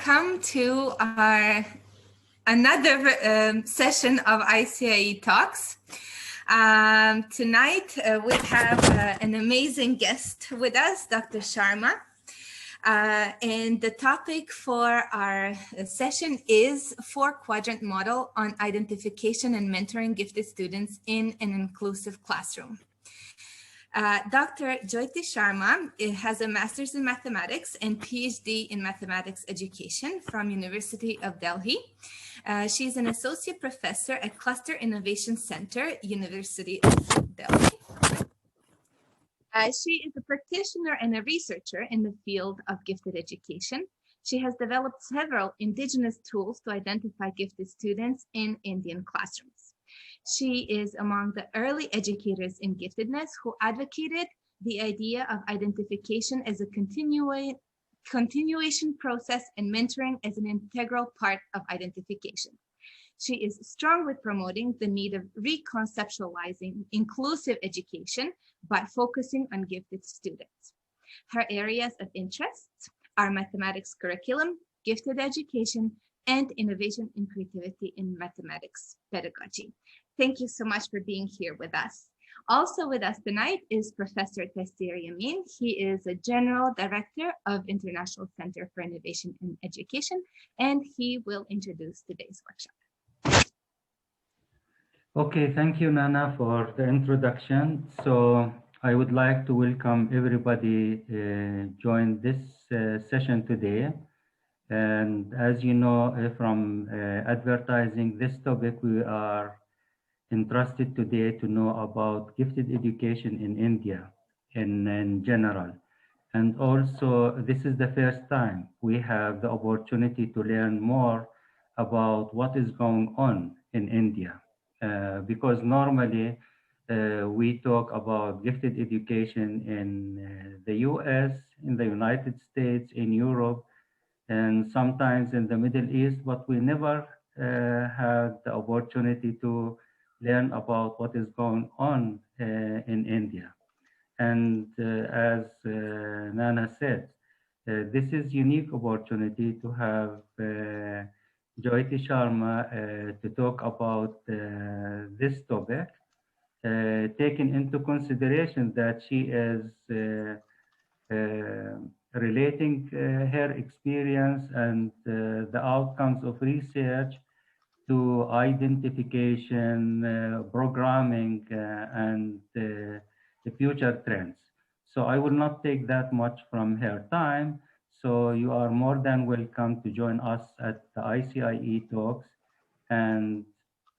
welcome to our another session of ICIE Talks. Tonight we have an amazing guest with us, Dr. Sharma. And the topic for our session is Quadrant model on identification and mentoring gifted students in an inclusive classroom. Dr. Jyoti Sharma has a master's in mathematics and PhD in mathematics education from University of Delhi. She's an associate professor at Cluster Innovation Center, University of Delhi. She is a practitioner and a researcher in the field of gifted education. She has developed several indigenous tools to identify gifted students in Indian classrooms. She is among the early educators in giftedness who advocated the idea of identification as a continuation process and mentoring as an integral part of identification. She is strong with promoting the need of reconceptualizing inclusive education by focusing on gifted students. Her areas of interest are mathematics curriculum, gifted education, and innovation and creativity in mathematics pedagogy. Thank you so much for being here with us. Also with us tonight is Professor Taysir Yamin. He is a General Director of International Center for Innovation in Education, and he will introduce today's workshop. Okay, thank you, Nana, for the introduction. So I would like to welcome everybody join this session today. And as you know from advertising this topic, we are interested today to know about gifted education in India in general. And also, this is the first time we have the opportunity to learn more about what is going on in India. Because normally we talk about gifted education in the US, in the United States, in Europe, and sometimes in the Middle East, but we never had the opportunity to learn about what is going on in India. And as Nana said, this is unique opportunity to have Jyoti Sharma to talk about this topic, taking into consideration that she is relating her experience and the outcomes of research to identification, programming, and the future trends. So I will not take that much from her time. So you are more than welcome to join us at the ICIE talks, and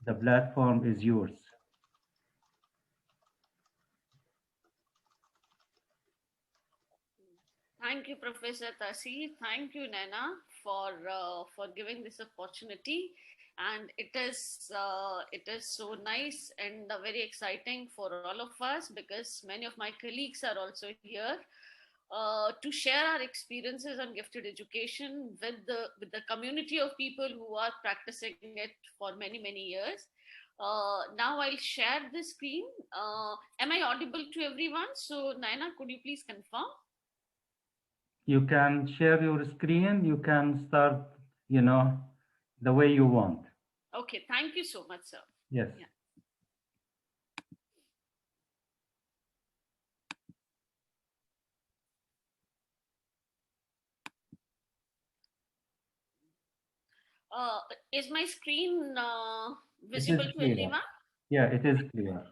the platform is yours. Thank you, Professor Taysir. Thank you, Nana, for giving this opportunity. And it is so nice and very exciting for all of us because many of my colleagues are also here to share our experiences on gifted education with the community of people who are practicing it for many years. Now I'll share the screen. Am I audible to everyone? So Nana, could you please confirm? You can share your screen. You can start, the way you want. Okay, thank you so much, sir. Yes. Yeah. Is my screen visible to everyone? Yeah, it is clear.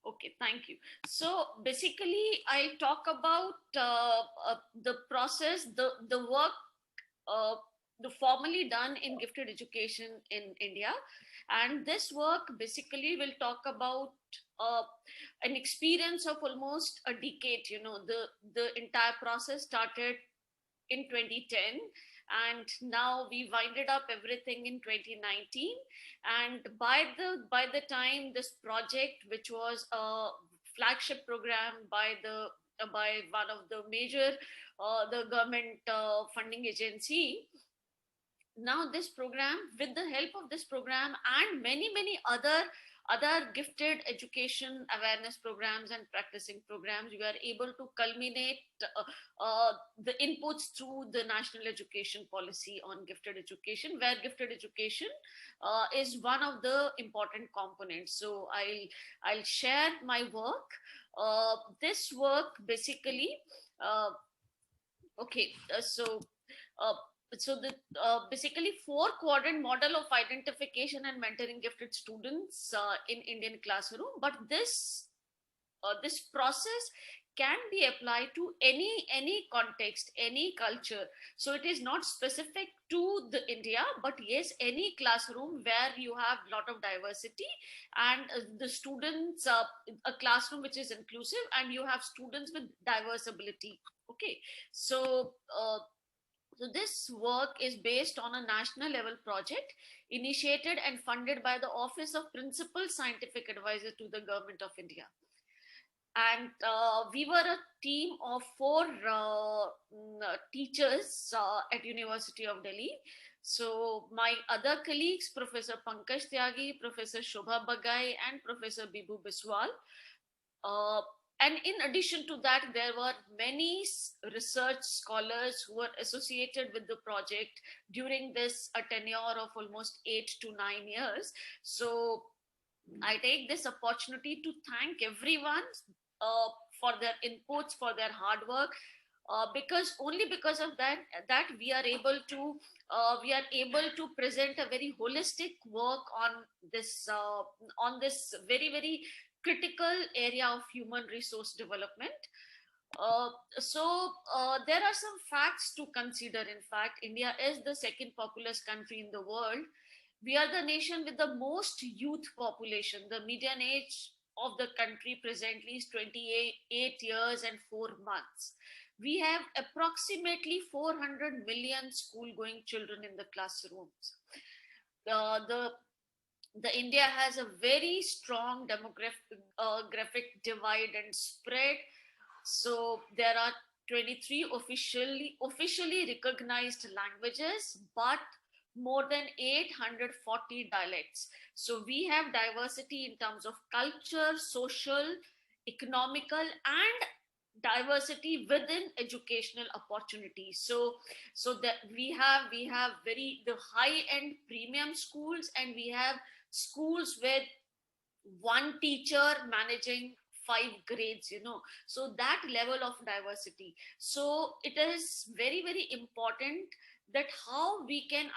Okay, thank you. So basically, I talk about the process, the work, the formally done in gifted education in India. And this work basically will talk about an experience of almost a decade. The entire process started in 2010, and now we winded up everything in 2019. And by the time this project, which was a flagship program by one of the major the government funding agency, now this program, with the help of this program and many other other gifted education awareness programs and practicing programs, we are able to culminate the inputs through the national education policy on gifted education, where gifted education is one of the important components. So I'll share my work. This work basically, okay, uh, so the basically 4 quadrant model of identification and mentoring gifted students in Indian classroom. But this process can be applied to any context, any culture. So it is not specific to the India, but yes, any classroom where you have a lot of diversity and the students, a classroom which is inclusive, and you have students with diverse ability. Okay, so so this work is based on a national level project initiated and funded by the Office of Principal Scientific Advisor to the Government of India. And we were a team of 4 teachers at University of Delhi. So my other colleagues, Professor Pankaj Tyagi, Professor Shobha Bagai, and Professor Bibu Biswal. And in addition to that, there were many research scholars who were associated with the project during this a tenure of almost 8 to 9 years. So I take this opportunity to thank everyone for their inputs, for their hard work, because only because of that we are able to present a very holistic work on this very critical area of human resource development. There are some facts to consider. In fact, India is the second populous country in the world. We are the nation with the most youth population. The median age of the country presently is 28 years and 4 months. We have approximately 400 million school-going children in the classrooms. The India has a very strong demographic divide and spread. So there are 23 officially recognized languages, but more than 840 dialects. So we have diversity in terms of culture, social, economical, and diversity within educational opportunities. So that we have very the high end premium schools, and we have schools with one teacher managing 5 grades, so that level of diversity. So it is very important that how we can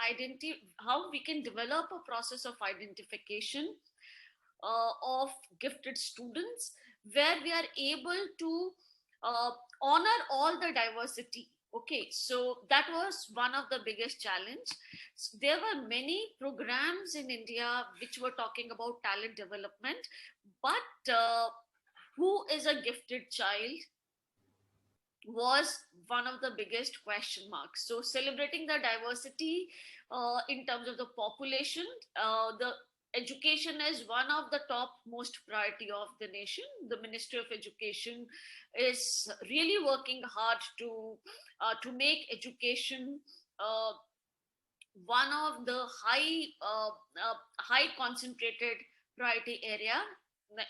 develop a process of identification of gifted students, where we are able to honor all the diversity. Okay, so that was one of the biggest challenge. There were many programs in India which were talking about talent development, but who is a gifted child was one of the biggest question marks. So celebrating the diversity in terms of the population, the education is one of the top most priority of the nation. The Ministry of Education is really working hard to make education one of the high concentrated priority area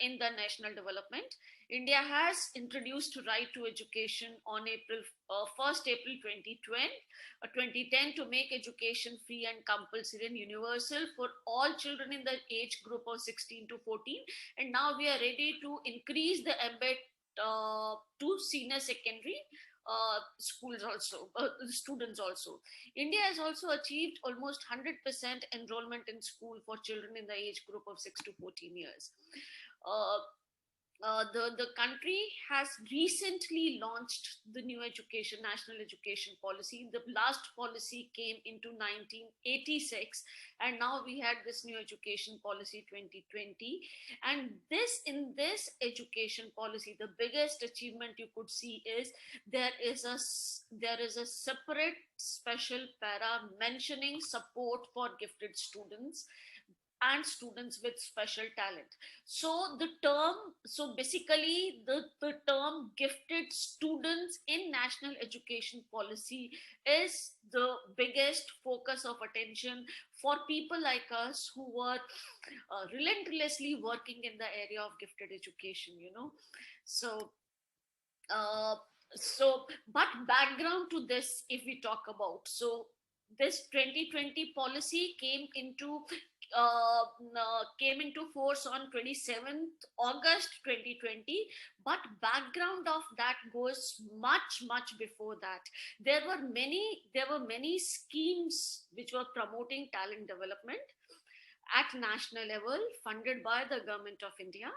in the national development. India has introduced right to education on 1st April 2010 to make education free and compulsory and universal for all children in the age group of 16 to 14. And now we are ready to increase the embed to senior secondary schools also, students also. India has also achieved almost 100% enrollment in school for children in the age group of 6 to 14 years. The country has recently launched the new national education policy. The last policy came into 1986, and now we had this new education policy 2020. And in this education policy, the biggest achievement you could see is there is a separate special para mentioning support for gifted students. and students with special talent. So the term, so basically the term gifted students in national education policy is the biggest focus of attention for people like us who were relentlessly working in the area of gifted education, you know. So uh, but background to this, if we talk about, so this 2020 policy came into force on 27th August 2020, but background of that goes much before that. There were many schemes which were promoting talent development at national level, funded by the government of India,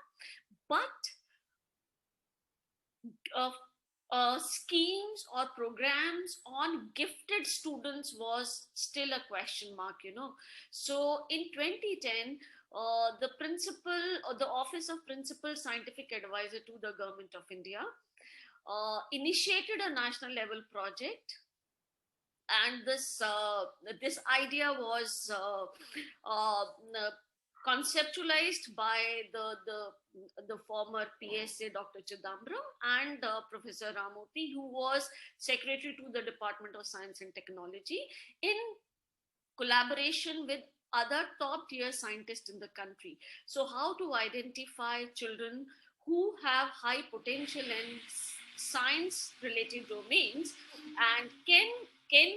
but uh, schemes or programs on gifted students was still a question mark, you know. So in 2010, the principal or the office of principal scientific advisor to the government of India initiated a national level project, and this idea was uh, conceptualized by the former PSA Dr. Chidambaram and Professor Ramurthy, who was secretary to the Department of Science and Technology, in collaboration with other top tier scientists in the country. So how to identify children who have high potential in science related domains, and can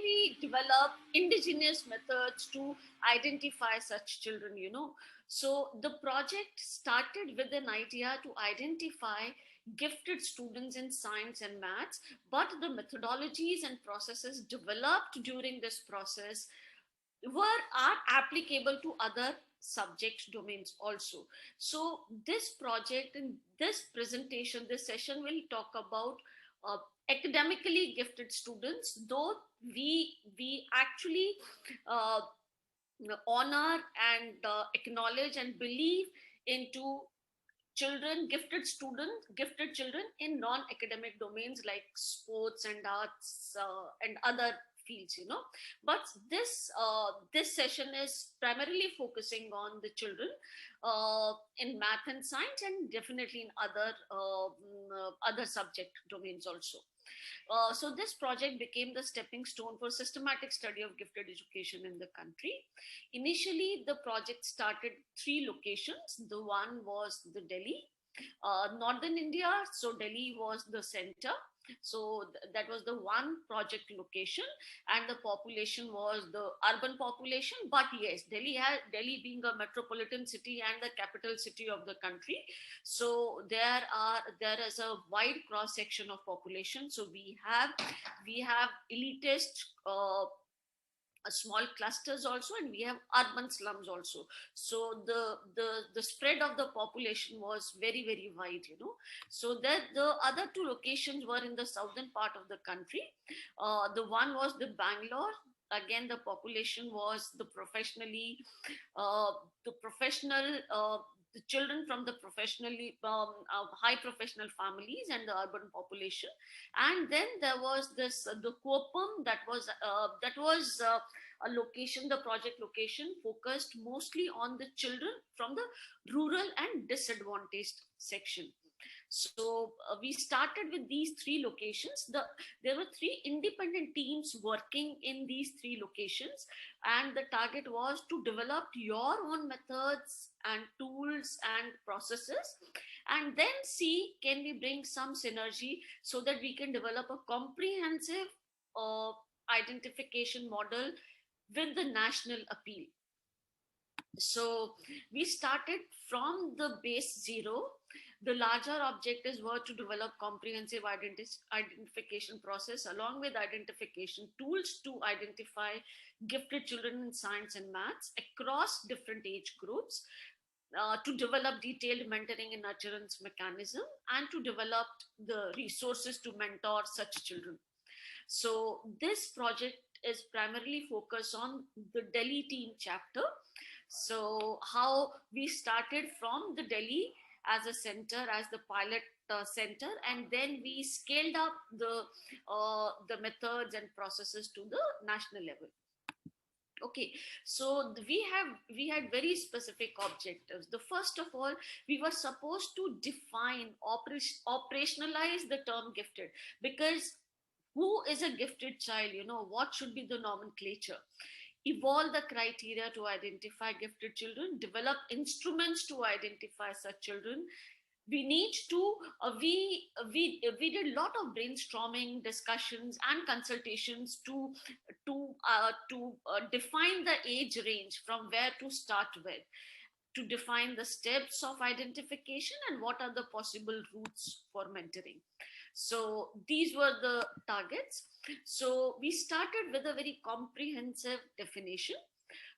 we develop indigenous methods to identify such children, you know. So the project started with an idea to identify gifted students in science and maths, but the methodologies and processes developed during this process are applicable to other subject domains also. So this project and this presentation, this session will talk about uh, academically gifted students, though we actually uh, honor and acknowledge and believe into gifted children in non-academic domains like sports and arts and other fields, you know. But this session is primarily focusing on the children in math and science, and definitely in other subject domains also. So this project became the stepping stone for systematic study of gifted education in the country. Initially, the project started 3 locations. The one was the Delhi, northern India. So Delhi was the center. So that was the one project location, and the population was the urban population. But yes, Delhi being a metropolitan city and the capital city of the country, so there is a wide cross section of population. So we have elitist small clusters also, and we have urban slums also. So the spread of the population was very wide, you know. So that the other 2 locations were in the southern part of the country. The one was the Bangalore. Again, the population was uh, the professional the children from the professionally high professional families and the urban population. And then there was this the Kopam, that was a location. The project location focused mostly on the children from the rural and disadvantaged section. So we started with these 3 locations. There were 3 independent teams working in these 3 locations, and the target was to develop your own methods and tools and processes, and then see can we bring some synergy so that we can develop a comprehensive uh, identification model with the national appeal. So we started from the base zero. The larger objectives were to develop comprehensive identification process along with identification tools to identify gifted children in science and maths across different age groups, to develop detailed mentoring and nurturance mechanism, and to develop the resources to mentor such children. So this project is primarily focused on the Delhi team chapter. So how we started from the Delhi as a center, as the pilot center, and then we scaled up the methods and processes to the national level. Okay, so we had very specific objectives. The first of all, we were supposed to define, operationalize the term gifted, because who is a gifted child? You know, what should be the nomenclature? Evolve the criteria to identify gifted children, develop instruments to identify such children. We need to we did a lot of brainstorming, discussions and consultations to define the age range from where to start with, to define the steps of identification and what are the possible routes for mentoring. So these were the targets. So we started with a very comprehensive definition.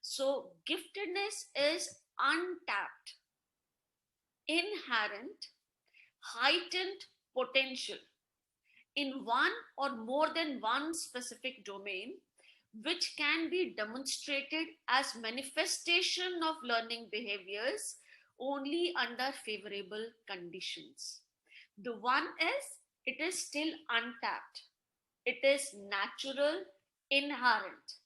So giftedness is untapped, inherent, heightened potential in one or more than one specific domain, which can be demonstrated as manifestation of learning behaviors only under favorable conditions. The one is, it is still untapped, it is natural, inherent,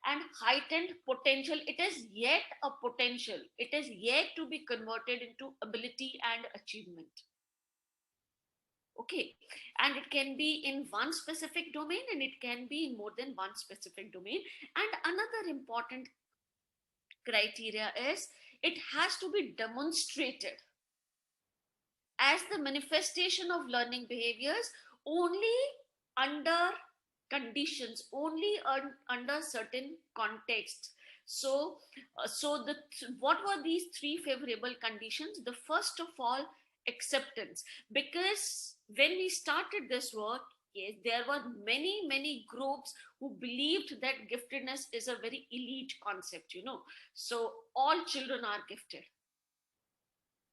and heightened potential. It is yet a potential, it is yet to be converted into ability and achievement. Okay, and it can be in one specific domain and it can be in more than one specific domain. And another important criteria is, it has to be demonstrated as the manifestation of learning behaviors only under conditions, only under certain contexts. So what were these three favorable conditions? The first of all, acceptance. Because when we started this work, yes, there were many groups who believed that giftedness is a very elite concept, you know. So all children are gifted.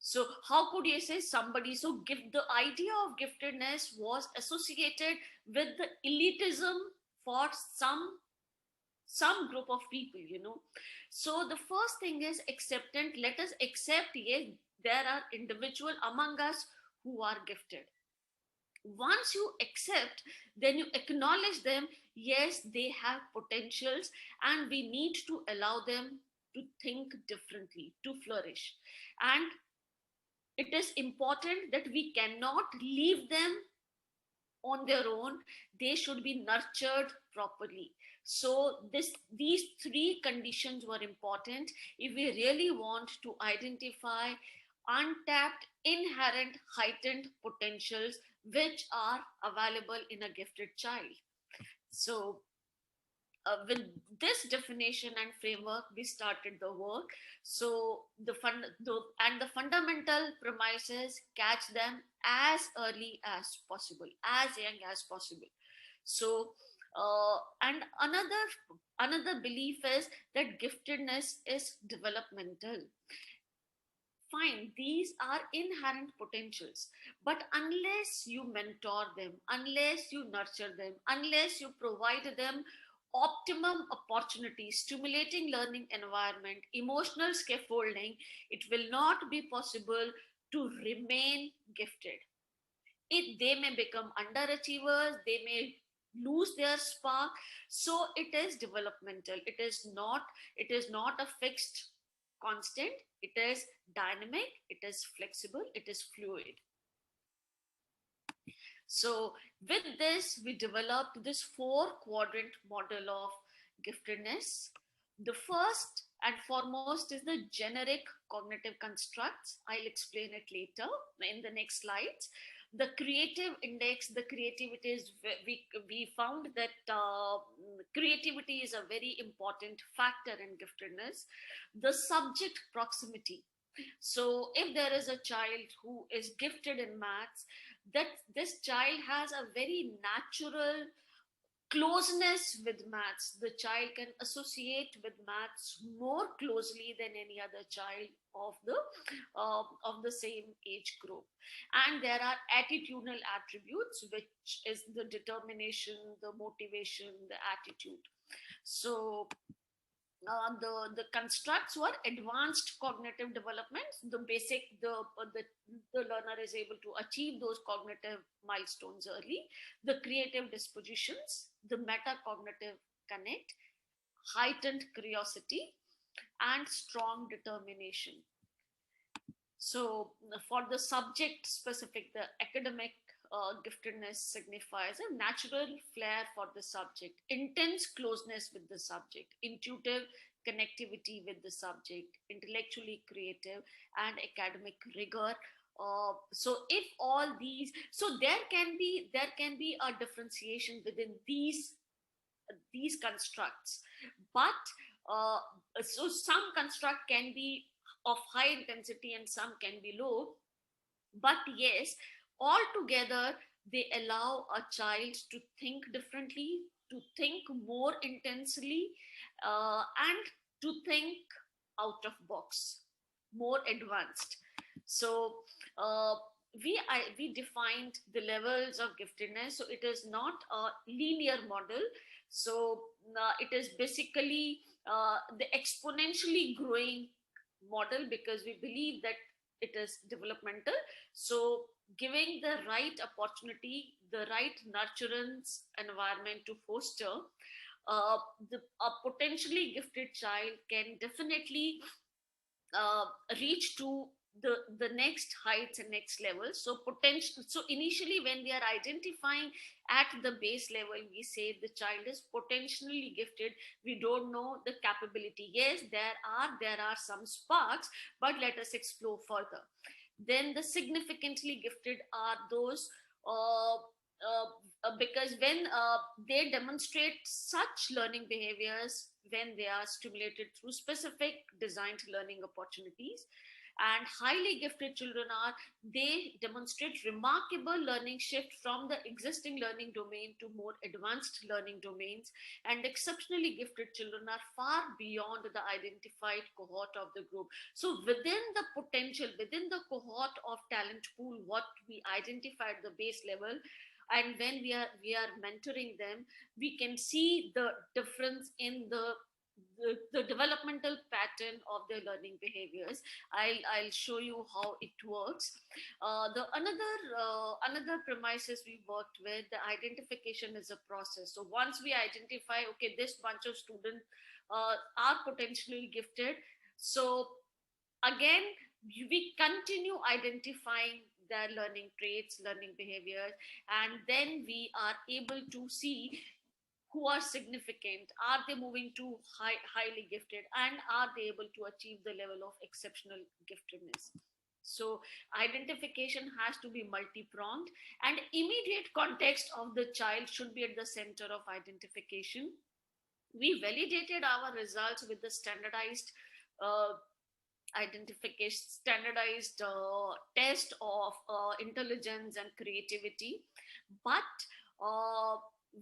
So how could you say somebody, so the idea of giftedness was associated with the elitism for some group of people, you know. So the first thing is acceptance. Let us accept, yes, there are individuals among us who are gifted. Once you accept, then you acknowledge them, yes, they have potentials, and we need to allow them to think differently, to flourish. And it is important that we cannot leave them on their own. They should be nurtured properly. So these three conditions were important if we really want to identify untapped, inherent, heightened potentials which are available in a gifted child. So with this definition and framework, we started the work. So the fundamental premises, catch them as early as possible, as young as possible. So and another belief is that giftedness is developmental. Fine, these are inherent potentials, but unless you mentor them, unless you nurture them, unless you provide them optimum opportunities, stimulating learning environment, emotional scaffolding, it will not be possible to remain gifted. They may become underachievers, they may lose their spark. So it is developmental. It is not a fixed constant. It is dynamic, it is flexible, it is fluid. So with this, we developed this 4-quadrant model of giftedness. The first and foremost is the generic cognitive constructs. I'll explain it later in the next slides. The creative index, the creativity is, we found that creativity is a very important factor in giftedness. The subject proximity. So if there is a child who is gifted in maths, that this child has a very natural closeness with maths. The child can associate with maths more closely than any other child of the same age group. And there are attitudinal attributes, which is the determination, the motivation, the attitude. So the constructs were advanced cognitive development. The learner is able to achieve those cognitive milestones early. The creative dispositions, the metacognitive connect, heightened curiosity, and strong determination. So for the subject specific, the academic giftedness signifies a natural flair for the subject, intense closeness with the subject, intuitive connectivity with the subject, intellectually creative, and academic rigor. So if all these, so there can be a differentiation within these constructs, but uh, so some construct can be of high intensity and some can be low, but yes, altogether they allow a child to think differently, to think more intensely, and to think out of box, more advanced. So uh, we defined the levels of giftedness, so it is not a linear model. So it is basically the exponentially growing model, because we believe that it is developmental. So giving the right opportunity, the right nurturance environment to foster, uh, a potentially gifted child can definitely uh, reach to the next heights and next levels. So potential, so initially when we are identifying at the base level, we say the child is potentially gifted. We don't know the capability. Yes, there are some sparks, but let us explore further. Then the significantly gifted are those because when they demonstrate such learning behaviors, when they are stimulated through specific designed learning opportunities. And highly gifted children are, they demonstrate remarkable learning shift from the existing learning domain to more advanced learning domains. And exceptionally gifted children are far beyond the identified cohort of the group. So within the potential, within the cohort of talent pool, what we identify at the base level, and when we are mentoring them, we can see the difference in the developmental pattern of their learning behaviors. I'll show you how it works. The another premises we worked with, the identification is a process. So once we identify, okay, this bunch of students are potentially gifted, so again we continue identifying their learning traits, learning behaviors, and then we are able to see who are significant, are they moving to highly gifted, and are they able to achieve the level of exceptional giftedness. So identification has to be multi-pronged, and immediate context of the child should be at the center of identification. We validated our results with the standardized uh, identification, standardized test of intelligence and creativity. But uh,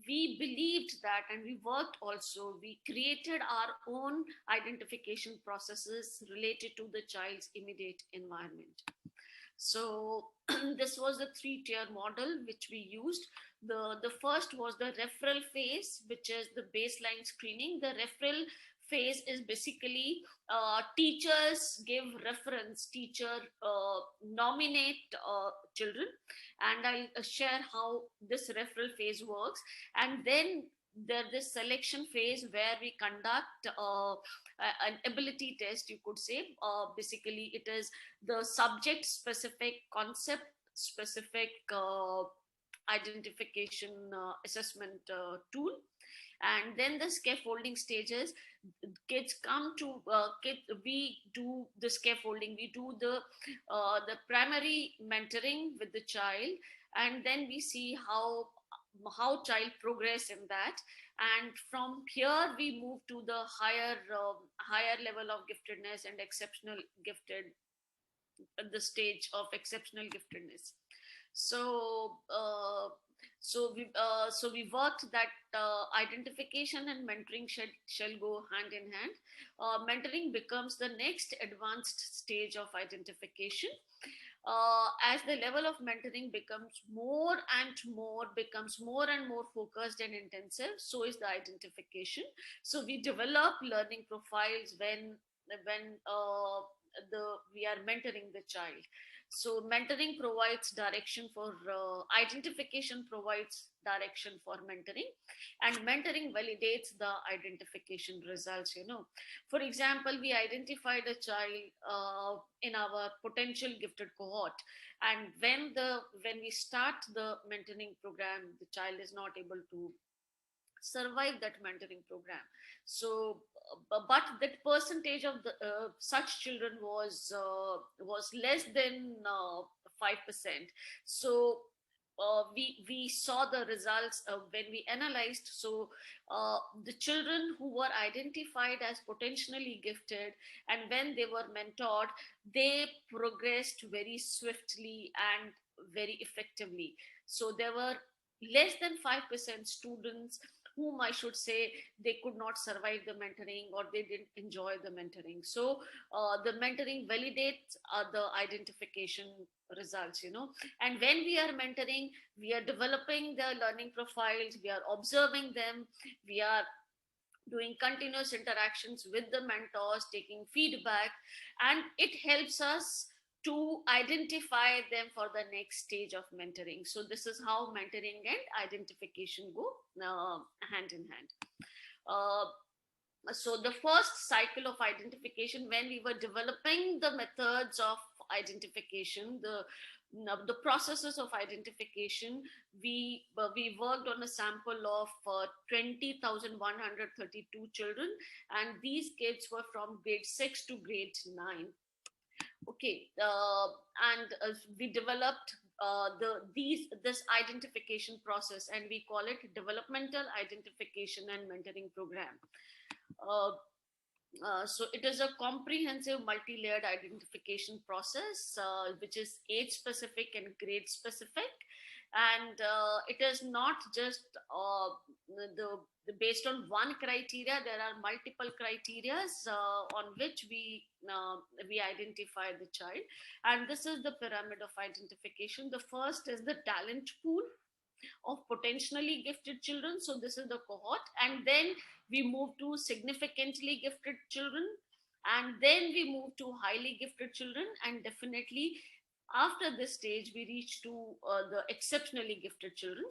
we believed that, and we worked also, we created our own identification processes related to the child's immediate environment. So this was the three-tier model which we used. The first was the referral phase, which is the baseline screening. The referral phase is basically teachers give reference, teacher nominate children, and I'll share how this referral phase works. And then there's this selection phase where we conduct an ability test, you could say. Basically, it is the subject specific, concept specific identification assessment tool. And then the scaffolding stages, kids come to we do the scaffolding, we do the primary mentoring with the child, and then we see how child progress in that. And from here we move to the higher level of giftedness and exceptional gifted, the stage of exceptional giftedness. So we worked that identification and mentoring shall go hand in hand. Mentoring becomes the next advanced stage of identification. As the level of mentoring becomes more and more focused and intensive, so is the identification. So we develop learning profiles when we are mentoring the child. So mentoring provides direction for identification, provides direction for mentoring, and mentoring validates the identification results. For example, we identified a child in our potential gifted cohort, and when we start the mentoring program, the child is not able to survive that mentoring program. So but that percentage of the such children was less than 5%. So we saw the results when we analyzed. So the children who were identified as potentially gifted, and when they were mentored, they progressed very swiftly and very effectively. So there were less than 5% students whom I should say they could not survive the mentoring, or they didn't enjoy the mentoring. So the mentoring validates the identification results. And when we are mentoring, we are developing their learning profiles, we are observing them, we are doing continuous interactions with the mentors, taking feedback, and it helps us to identify them for the next stage of mentoring. So this is how mentoring and identification go hand in hand. So the first cycle of identification, when we were developing the methods of identification, the processes of identification, we worked on a sample of 20,132 children, and these kids were from grade 6 to grade 9. Okay, and we developed this identification process, and we call it developmental identification and mentoring program. So it is a comprehensive multi-layered identification process, which is age specific and grade specific, and it is not just based on one criteria. There are multiple criterias on which we identify the child, and this is the pyramid of identification. The first is the talent pool of potentially gifted children. So this is the cohort, and then we move to significantly gifted children, and then we move to highly gifted children, and definitely after this stage we reach to the exceptionally gifted children.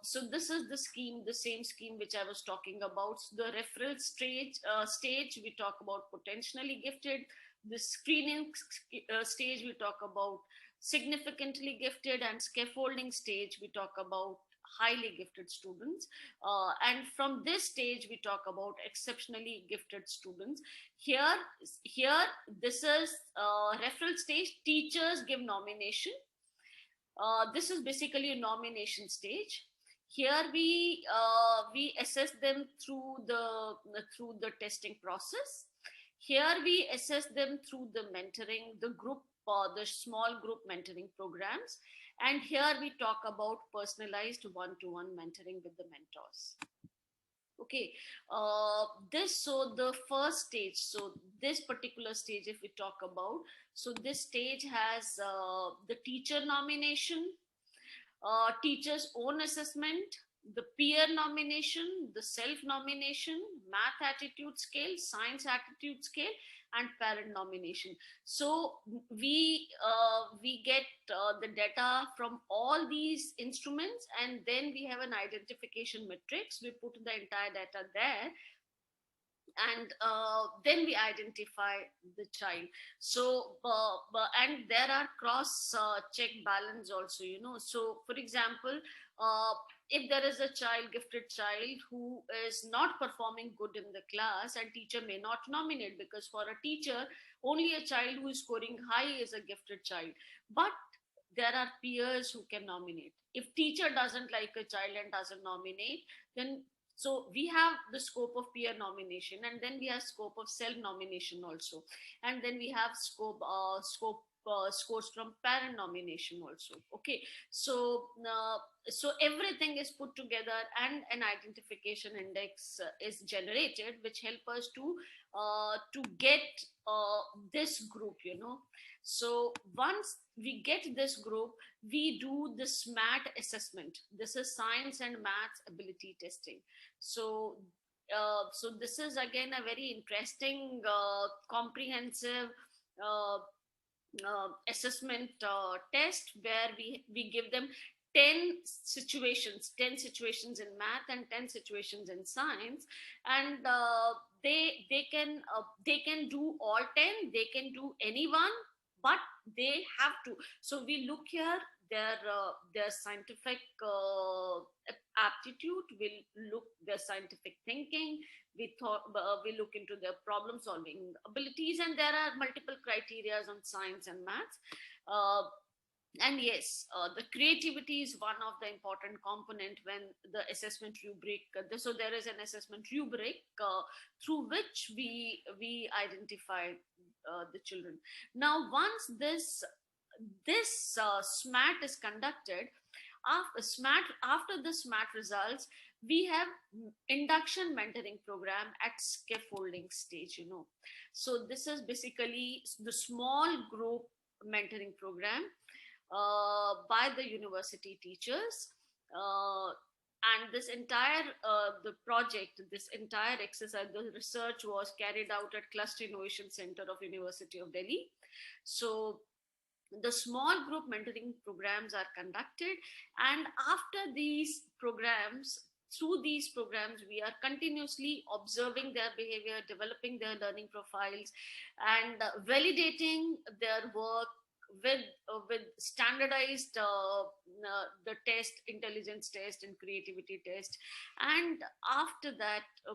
So this is the scheme, the same scheme which I was talking about. The referral stage we talk about potentially gifted. The screening stage we talk about significantly gifted, and scaffolding stage we talk about highly gifted students, and from this stage we talk about exceptionally gifted students. Here this is referral stage. Teachers give nomination. This is basically a nomination stage. Here we assess them through the testing process. Here we assess them through the mentoring, the group, the small group mentoring programs. And here we talk about personalized one-to-one mentoring with the mentors. Okay, so the first stage, so this particular stage, if we talk about, so this stage has the teacher nomination, teacher's own assessment, the peer nomination, the self-nomination, math attitude scale, science attitude scale, and parent nomination. So we get the data from all these instruments, and then we have an identification matrix. We put the entire data there, and then we identify the child. So and there are cross check balance also. So for example, if there is a gifted child who is not performing good in the class, and teacher may not nominate, because for a teacher only a child who is scoring high is a gifted child, but there are peers who can nominate. If teacher doesn't like a child and doesn't nominate, then so we have the scope of peer nomination, and then we have scope of self nomination also, and then we have scores from parent nomination also. Okay, so so everything is put together, and an identification index is generated, which help us to get this group. So once we get this group, we do the SMAT assessment. This is science and maths ability testing. So so this is again a very interesting comprehensive assessment test where we give them 10 situations in math and 10 situations in science, and they can do all 10, they can do any one, but they have to. So we look here their scientific aptitude, we look their scientific thinking, we look into their problem solving abilities, and there are multiple criteria on science and maths. And yes, the creativity is one of the important component when the assessment rubric. So there is an assessment rubric through which we identify the children. Now, once this SMAT is conducted, after the SMAT results, we have induction mentoring program at scaffolding stage. So this is basically the small group mentoring program by the university teachers, and this entire the project, this entire exercise, the research was carried out at Cluster Innovation Center of University of Delhi. So the small group mentoring programs are conducted, and after these programs, through these programs, we are continuously observing their behavior, developing their learning profiles, and validating their work with standardized the test, intelligence test and creativity test. And after that, a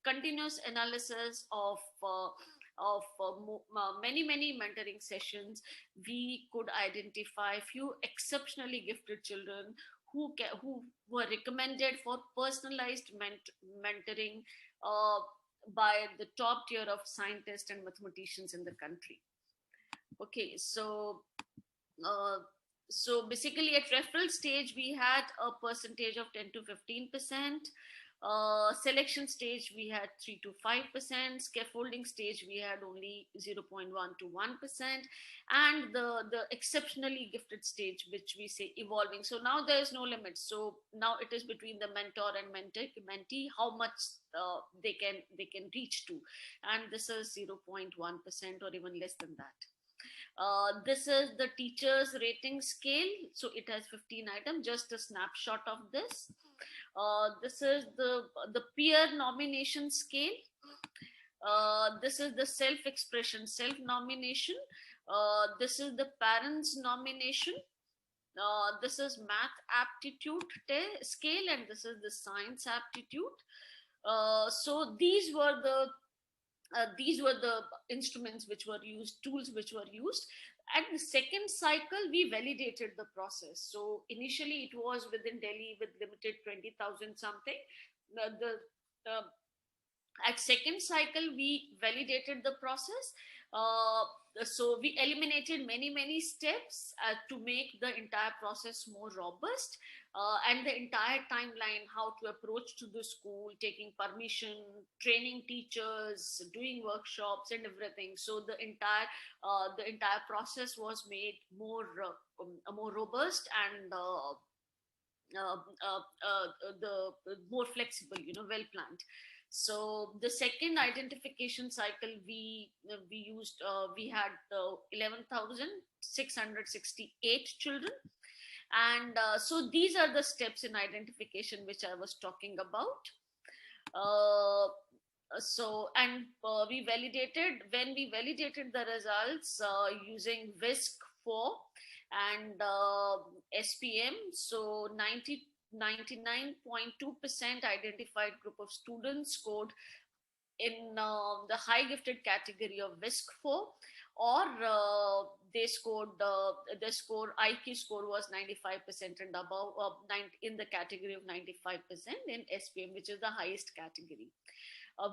continuous analysis of many mentoring sessions, we could identify few exceptionally gifted children who were recommended for personalized mentoring by the top tier of scientists and mathematicians in the country. Okay, so basically at referral stage we had a percentage of 10 to 15%. Selection stage we had 3 to 5%. Scaffolding stage we had only 0.1 to 1%, and the exceptionally gifted stage, which we say evolving. So now there is no limit. So now it is between the mentor and mentee how much they can reach to, and this is 0.1% or even less than that. This is the teacher's rating scale. So it has 15 items, just a snapshot of this. This is the peer nomination scale. This is the self-expression, self-nomination. This is the parents nomination. This is math aptitude scale, and this is the science aptitude. So these were the instruments which were used, tools which were used. At the second cycle, we validated the process. So initially it was within Delhi with limited 20,000 something. At second cycle, we validated the process. So we eliminated many steps to make the entire process more robust, and the entire timeline, how to approach to the school, taking permission, training teachers, doing workshops and everything. So the entire process was made more robust and the more flexible, well planned. So the second identification cycle we had 11,668 children, and so these are the steps in identification which I was talking about. We validated the results using WISC-4 and SPM. So 99.2% identified group of students scored in the high gifted category of WISC-4, or they scored their score IQ score was 95% and above, in the category of 95% in SPM, which is the highest category.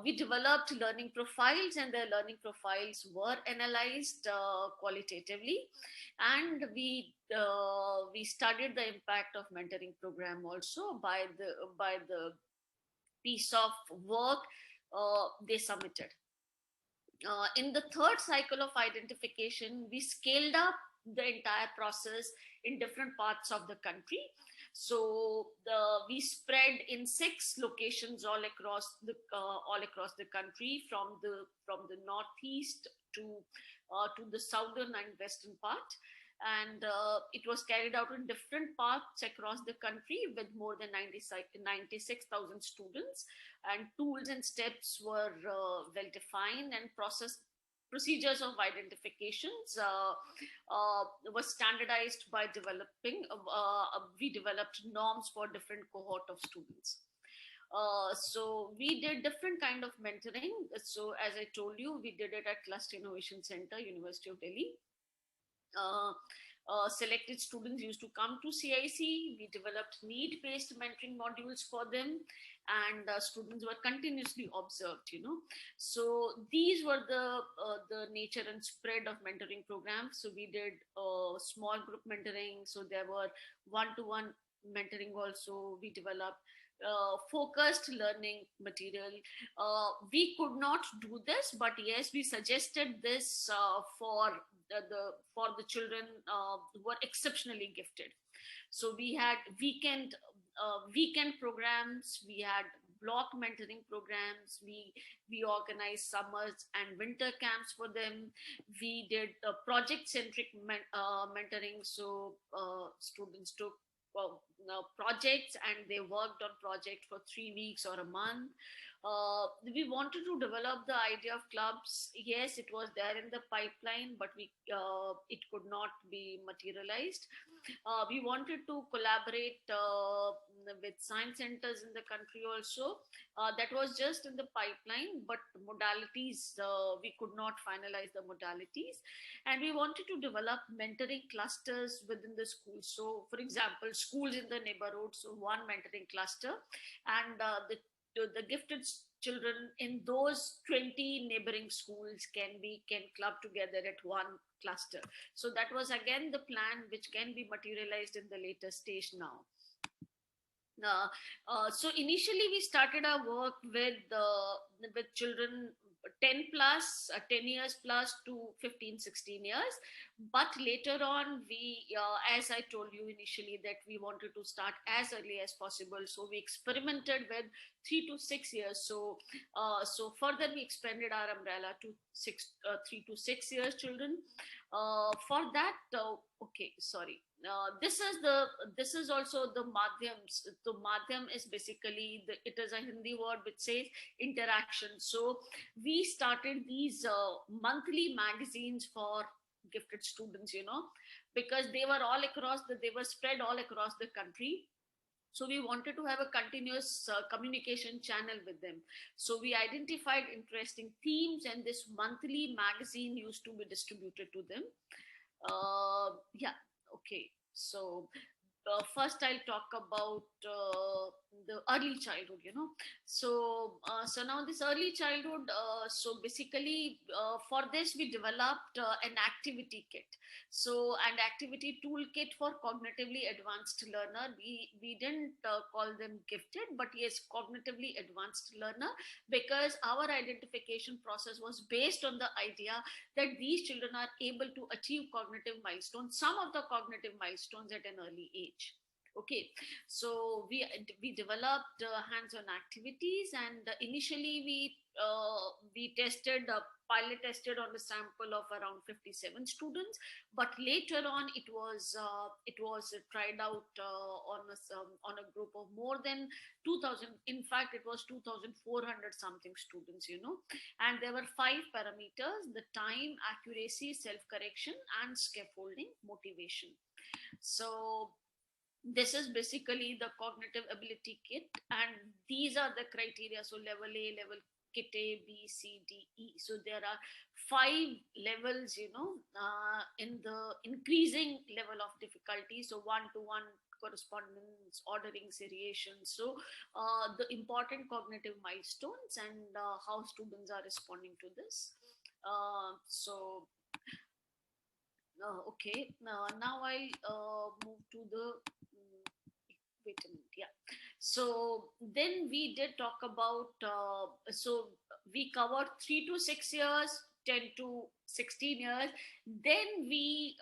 We developed learning profiles, and their learning profiles were analyzed qualitatively, and we studied the impact of mentoring program also by the piece of work they submitted. In the third cycle of identification, we scaled up the entire process in different parts of the country. So we spread in 6 locations all across the country, from the northeast to the southern and western part. And it was carried out in different parts across the country with more than 96,000 students, and tools and steps were well defined, and procedures of identifications was standardized by developing we developed norms for different cohort of students. So we did different kind of mentoring. So as I told you, we did it at Cluster Innovation Center, University of Delhi. Selected students used to come to CIC. We developed need-based mentoring modules for them, and students were continuously observed. So these were the nature and spread of mentoring programs. So we did small group mentoring. So there were one-to-one mentoring also. We developed focused learning material. We could not do this, but yes, we suggested this for the children who were exceptionally gifted. So we had weekend programs, we had block mentoring programs, we organized summers and winter camps for them. We did project centric mentoring. So students took projects and they worked on project for 3 weeks or a month. We wanted to develop the idea of clubs. Yes, it was there in the pipeline, but it could not be materialized. We wanted to collaborate with science centers in the country also. That was just in the pipeline, but modalities, we could not finalize the modalities. And we wanted to develop mentoring clusters within the schools. So for example, schools in the neighborhood, so one mentoring cluster, and the gifted children in those 20 neighboring schools can club together at one cluster. So that was again the plan, which can be materialized in the later stage now. So initially we started our work with children 10 plus 10 years plus to 15-16 years, but later on we as I told you initially that we wanted to start as early as possible, so we experimented with 3 to 6 years. So further we expanded our umbrella to 3 to 6 years children. For that this is also the madhyams. The madhyam is basically it is a Hindi word which says interaction. So we started these monthly magazines for gifted students, because they were spread all across the country. So we wanted to have a continuous communication channel with them. So we identified interesting themes, and this monthly magazine used to be distributed to them. So first I'll talk about the early childhood. So now this early childhood, so basically for this we developed an activity kit. So an activity toolkit for cognitively advanced learner. We didn't call them gifted, but yes, cognitively advanced learner, because our identification process was based on the idea that these children are able to achieve cognitive milestones, some of the cognitive milestones at an early age. Okay, so we developed hands-on activities, and initially we pilot tested on a sample of around 57 students, but later on it was tried out on a group of more than 2,000. In fact, it was 2,400 something students, and there were 5 parameters: the time, accuracy, self-correction, and scaffolding motivation. So this is basically the cognitive ability kit, and these are the criteria. So level A, level kit A, B, C, D, E. So there are 5 levels, in the increasing level of difficulty. So 1-to-1 correspondence, ordering, seriation. So the important cognitive milestones and how students are responding to this. Okay, now I'll move to the wait a minute. Yeah, so then we did talk about so we covered 3 to 6 years, 10 to 16 years. Then we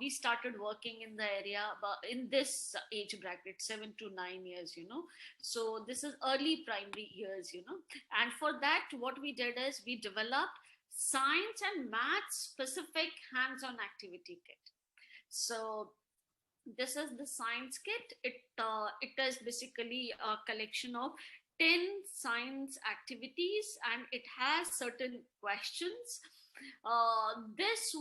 started working in the area, but in this age bracket, 7 to 9 years, so this is early primary years, and for that what we did is we developed science and math specific hands-on activity kit. So this is the science kit. It is basically a collection of 10 science activities, and it has certain questions. This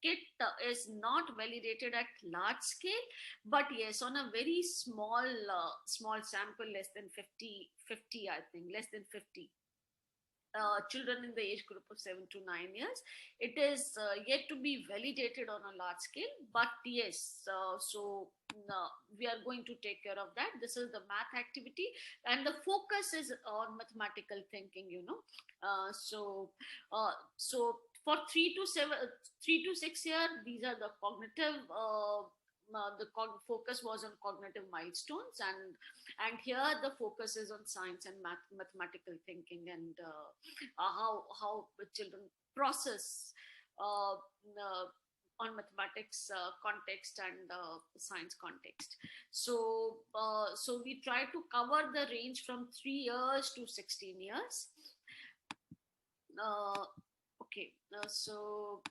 kit is not validated at large scale, but yes, on a very small sample, less than 50, I think, less than 50 children in the age group of 7 to 9 years. It is yet to be validated on a large scale, but yes, we are going to take care of that. This is the math activity, and the focus is on mathematical thinking, so for 3 to 6 years, these are the cognitive focus was on cognitive milestones, and here the focus is on science and mathematical thinking, and how the children process on mathematics context and science context. So we try to cover the range from 3 years to 16 years. Okay, so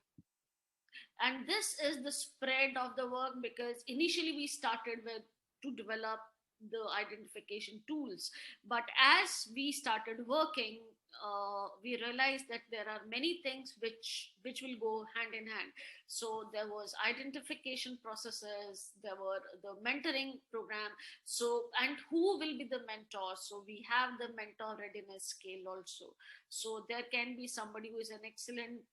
and this is the spread of the work, because initially we started with to develop the identification tools, but as we started working, we realized that there are many things which will go hand in hand. So there was identification processes, there were the mentoring program, so, and who will be the mentor. So we have the mentor readiness scale also. So there can be somebody who is an excellent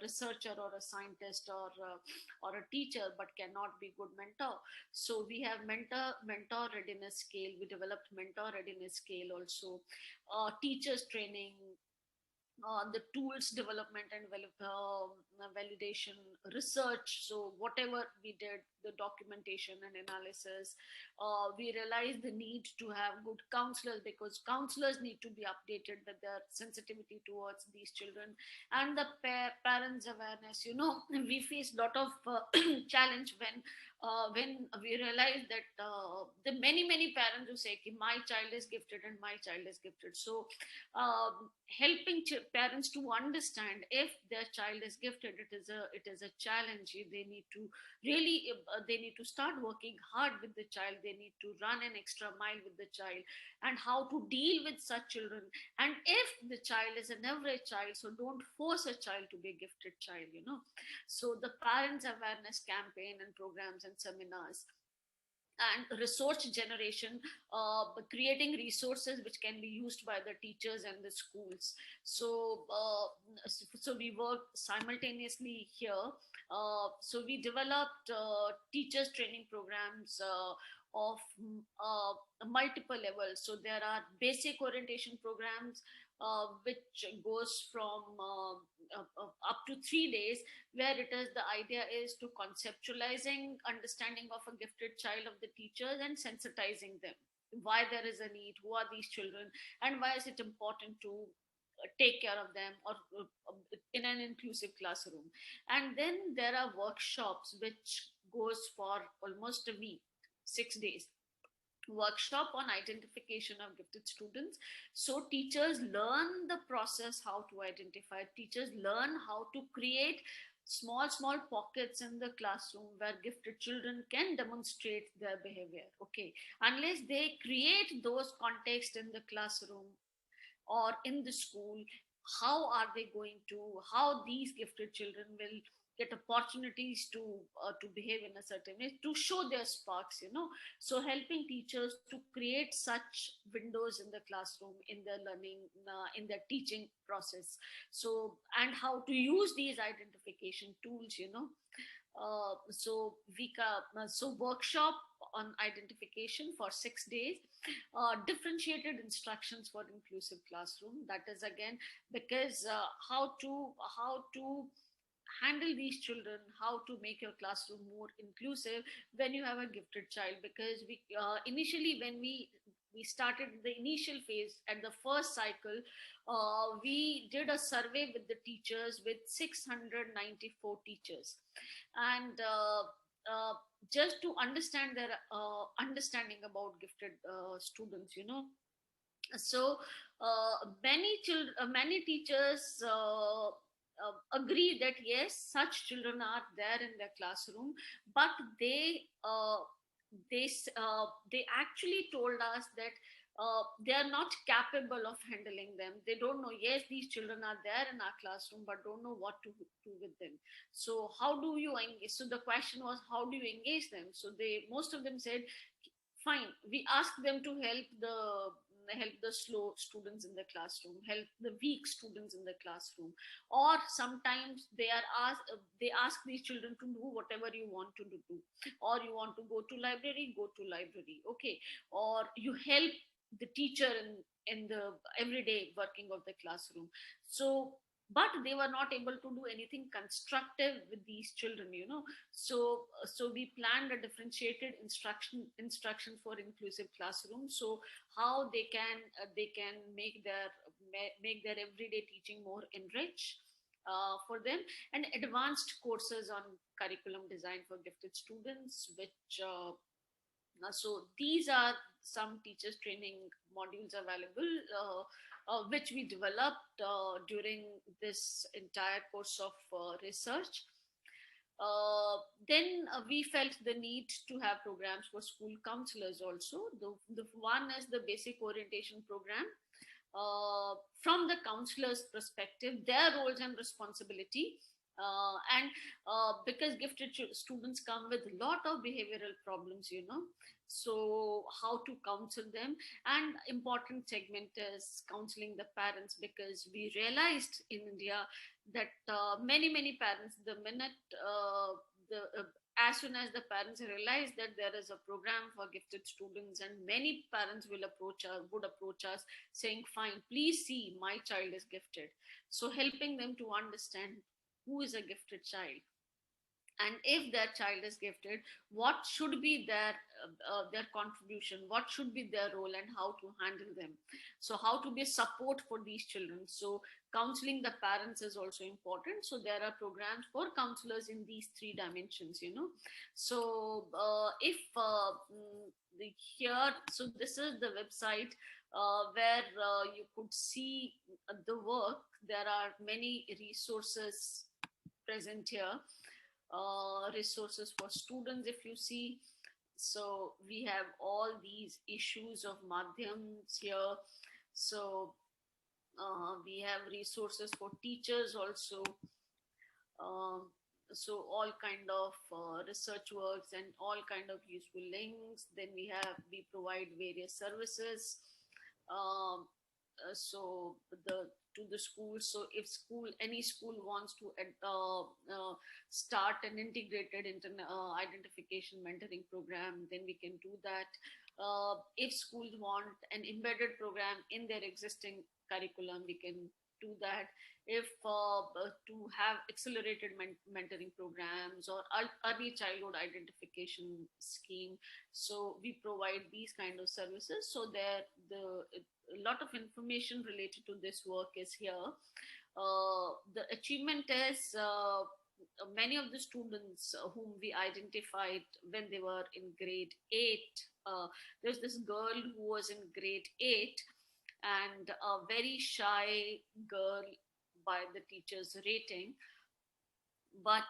researcher or a scientist or a teacher, but cannot be good mentor. So we have mentor readiness scale. We developed mentor readiness scale also. Teachers training, the tools development and validation, research. So whatever we did, the documentation and analysis, we realized the need to have good counselors, because counselors need to be updated with their sensitivity towards these children, and the parents awareness. We face a lot of challenge when we realize that the many parents who say my child is gifted and my child is gifted. So helping parents to understand if their child is gifted, it is a challenge. They need to really they need to start working hard with the child. They need to run an extra mile with the child, and how to deal with such children. And if the child is an average child, so don't force a child to be a gifted child. So the parents awareness campaign and programs and seminars, and resource generation, creating resources which can be used by the teachers and the schools. So we work simultaneously here. So we developed teachers training programs of multiple levels. So there are basic orientation programs which goes from up to 3 days, where it is the idea is to conceptualizing understanding of a gifted child of the teachers and sensitizing them, why there is a need, who are these children, and why is it important to take care of them, or in an inclusive classroom. And then there are workshops which goes for almost a week, 6 days, workshop on identification of gifted students. So teachers learn the process, how to identify. Teachers learn how to create small pockets in the classroom where gifted children can demonstrate their behavior. Okay, unless they create those contexts in the classroom or in the school, how are they going to, how these gifted children will get opportunities to behave in a certain way, to show their sparks. So helping teachers to create such windows in the classroom, in their learning, in their teaching process. So, and how to use these identification tools. So workshop on identification for 6 days, differentiated instructions for inclusive classroom. That is again because how to handle these children, how to make your classroom more inclusive when you have a gifted child. Because we initially, when we started the initial phase at the first cycle, we did a survey with the teachers, with 694 teachers, and just to understand their understanding about gifted students. So many teachers agree that yes, such children are there in their classroom, but they actually told us that they are not capable of handling them. They don't know. Yes, these children are there in our classroom, but don't know what to do with them. So how do you engage? So the question was, how do you engage them? So most of them said, fine, we ask them to help the slow students in the classroom, help the weak students in the classroom, or sometimes they ask these children to do whatever you want to do, or you want to go to library, go to library, okay, or you help the teacher in the everyday working of the classroom. So but they were not able to do anything constructive with these children, so we planned a differentiated instruction for inclusive classroom. So how they can make their everyday teaching more enriched for them, and advanced courses on curriculum design for gifted students, which so these are some teachers training modules available, which we developed during this entire course of research. Then we felt the need to have programs for school counselors also. The one is the basic orientation program. From the counselor's perspective, their roles and responsibility, and because gifted students come with a lot of behavioral problems, so how to counsel them. And important segment is counseling the parents, because we realized in India that many parents, the minute the as soon as the parents realize that there is a program for gifted students, and many parents would approach us saying, fine, please see, my child is gifted. So helping them to understand who is a gifted child, and if their child is gifted, what should be their contribution, what should be their role, and how to handle them. So how to be a support for these children. So counseling the parents is also important. So there are programs for counselors in these three dimensions. So if here, so this is the website where you could see the work. There are many resources present here, resources for students, if you see. So we have all these issues of madhyams here. So we have resources for teachers also. So all kind of research works and all kind of useful links. Then we provide various services. So to the school. So if any school wants to start an integrated identification mentoring program, then we can do that. If schools want an embedded program in their existing curriculum, we can do that. If to have accelerated mentoring programs or early childhood identification scheme, so we provide these kind of services. So a lot of information related to this work is here. The achievement is many of the students whom we identified when they were in grade 8. There's this girl who was in grade 8, and a very shy girl by the teacher's rating, but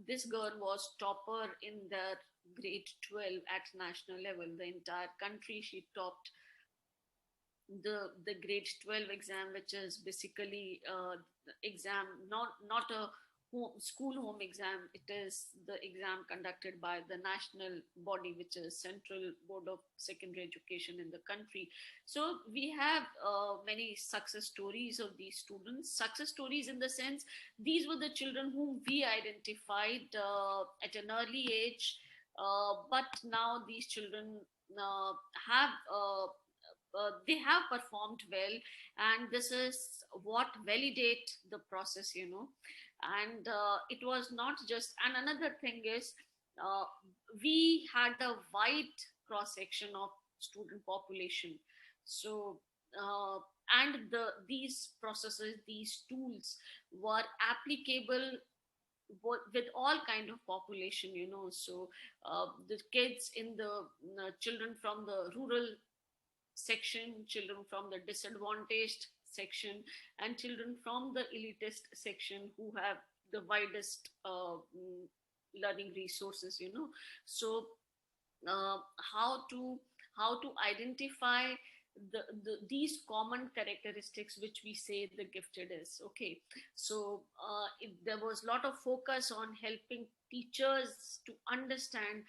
this girl was topper in their grade 12 at national level. The entire country, she topped the grade 12 exam, which is basically exam, not a school home exam. It is the exam conducted by the national body, which is Central Board of Secondary Education in the country. So we have many success stories of these students. Success stories in the sense, these were the children whom we identified at an early age, but now these children they have performed well, and this is what validate the process. And it was not just. And another thing is, we had a wide cross section of student population. So and these processes, these tools were applicable with all kind of population. So the kids in the children from the rural section, children from the disadvantaged section, and children from the elitist section who have the widest learning resources, you know. So uh, how to how to identify these common characteristics which we say the gifted is. Okay, so there was a lot of focus on helping teachers to understand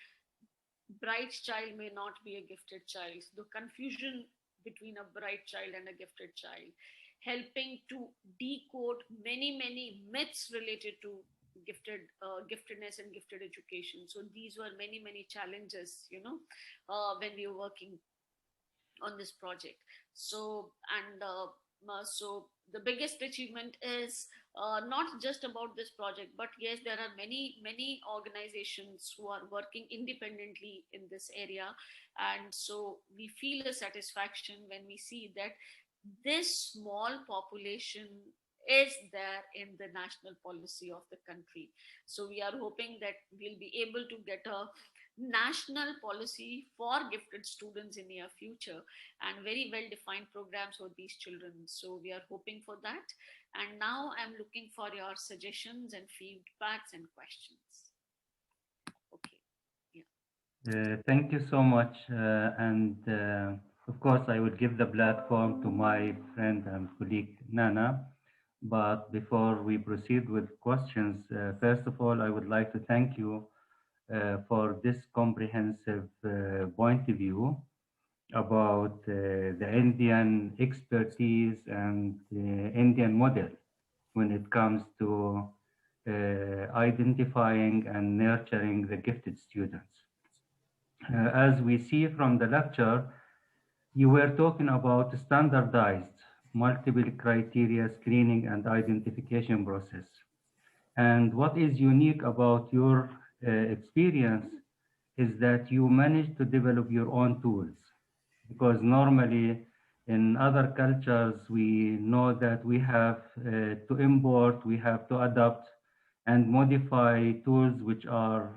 bright child may not be a gifted child, the confusion between a bright child and a gifted child, helping to decode many myths related to giftedness and gifted education. So these were many challenges, you know, when we were working on this project. So and so the biggest achievement is not just about this project, but yes, there are many organizations who are working independently in this area, and so we feel a satisfaction when we see that this small population is there in the national policy of the country. So we are hoping that we'll be able to get a national policy for gifted students in near future, and very well defined programs for these children. So we are hoping for that. And now I'm looking for your suggestions and feedbacks and questions. Okay. Thank you so much. Of course, I will give the platform to my friend and colleague Nana. But before we proceed with questions, first of all, I would like to thank you for this comprehensive point of view about the Indian expertise and the Indian model when it comes to identifying and nurturing the gifted students. As we see from the lecture, you were talking about standardized multiple criteria screening and identification process. And what is unique about your experience is that you managed to develop your own tools. Because normally in other cultures, we know that we have to import, we have to adapt and modify tools which are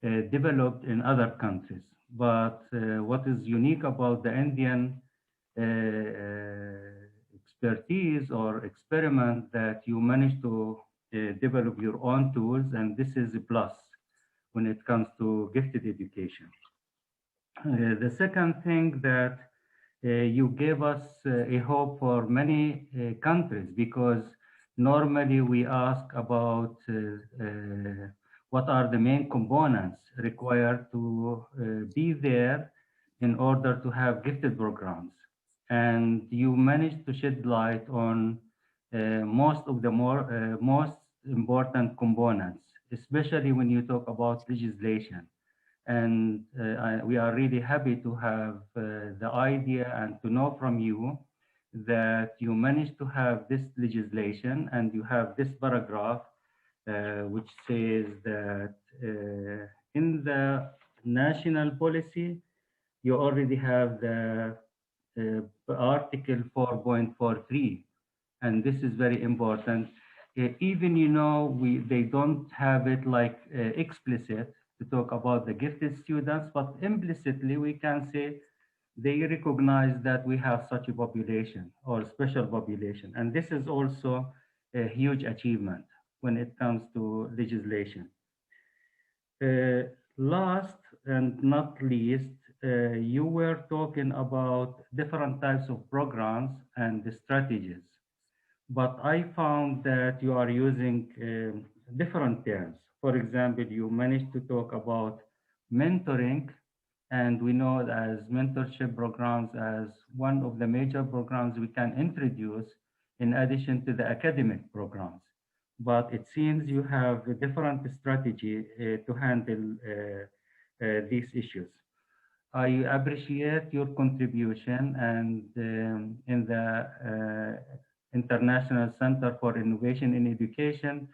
developed in other countries. But what is unique about the Indian expertise or experiment that you managed to develop your own tools, and this is a plus when it comes to gifted education. The second thing that you gave us a hope for many countries, because normally we ask about what are the main components required to be there in order to have gifted programs. And you managed to shed light on most of the most important components, especially when you talk about legislation. And we are really happy to have the idea and to know from you that you managed to have this legislation and you have this paragraph which says that in the national policy, you already have the Article 4.43, and this is very important. Even they don't have it like explicit to talk about the gifted students, but implicitly we can say they recognize that we have such a population or special population, and this is also a huge achievement when it comes to legislation. Last and not least, you were talking about different types of programs and the strategies, but I found that you are using different terms. For example, you managed to talk about mentoring, and we know that as mentorship programs as one of the major programs we can introduce in addition to the academic programs. But it seems you have a different strategy to handle these issues. I appreciate your contribution, and in the International Center for Innovation in Education,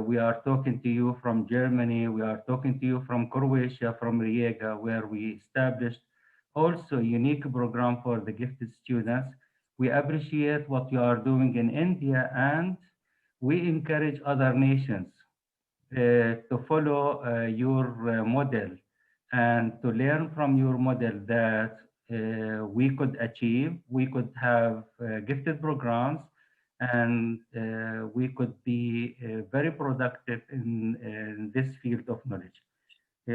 we are talking to you from Germany, we are talking to you from Croatia, from Rijeka, where we established also a unique program for the gifted students. We appreciate what you are doing in India, and we encourage other nations to follow your model and to learn from your model that we could achieve. We could have gifted programs, and we could be very productive in this field of knowledge.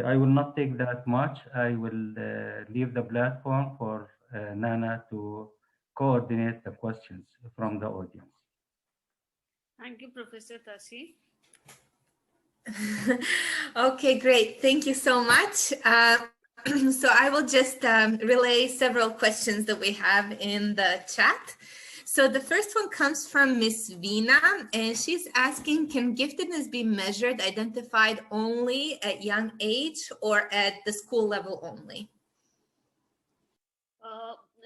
I will not take that much. I will leave the platform for Nana to coordinate the questions from the audience. Thank you, Professor Tasi. Okay, great. Thank you so much. So I will just relay several questions that we have in the chat. So the first one comes from Miss Vina, and she's asking, can giftedness be measured, identified only at young age or at the school level only?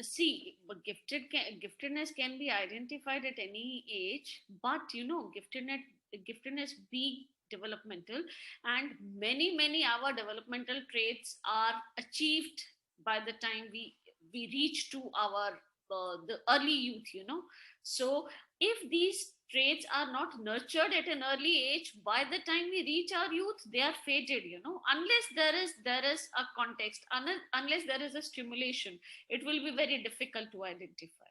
See, but giftedness can be identified at any age, but giftedness be developmental, and many our developmental traits are achieved by the time we reach to our the early youth. So if these traits are not nurtured at an early age, by the time we reach our youth, they are faded, unless there is a context, unless there is a stimulation, it will be very difficult to identify.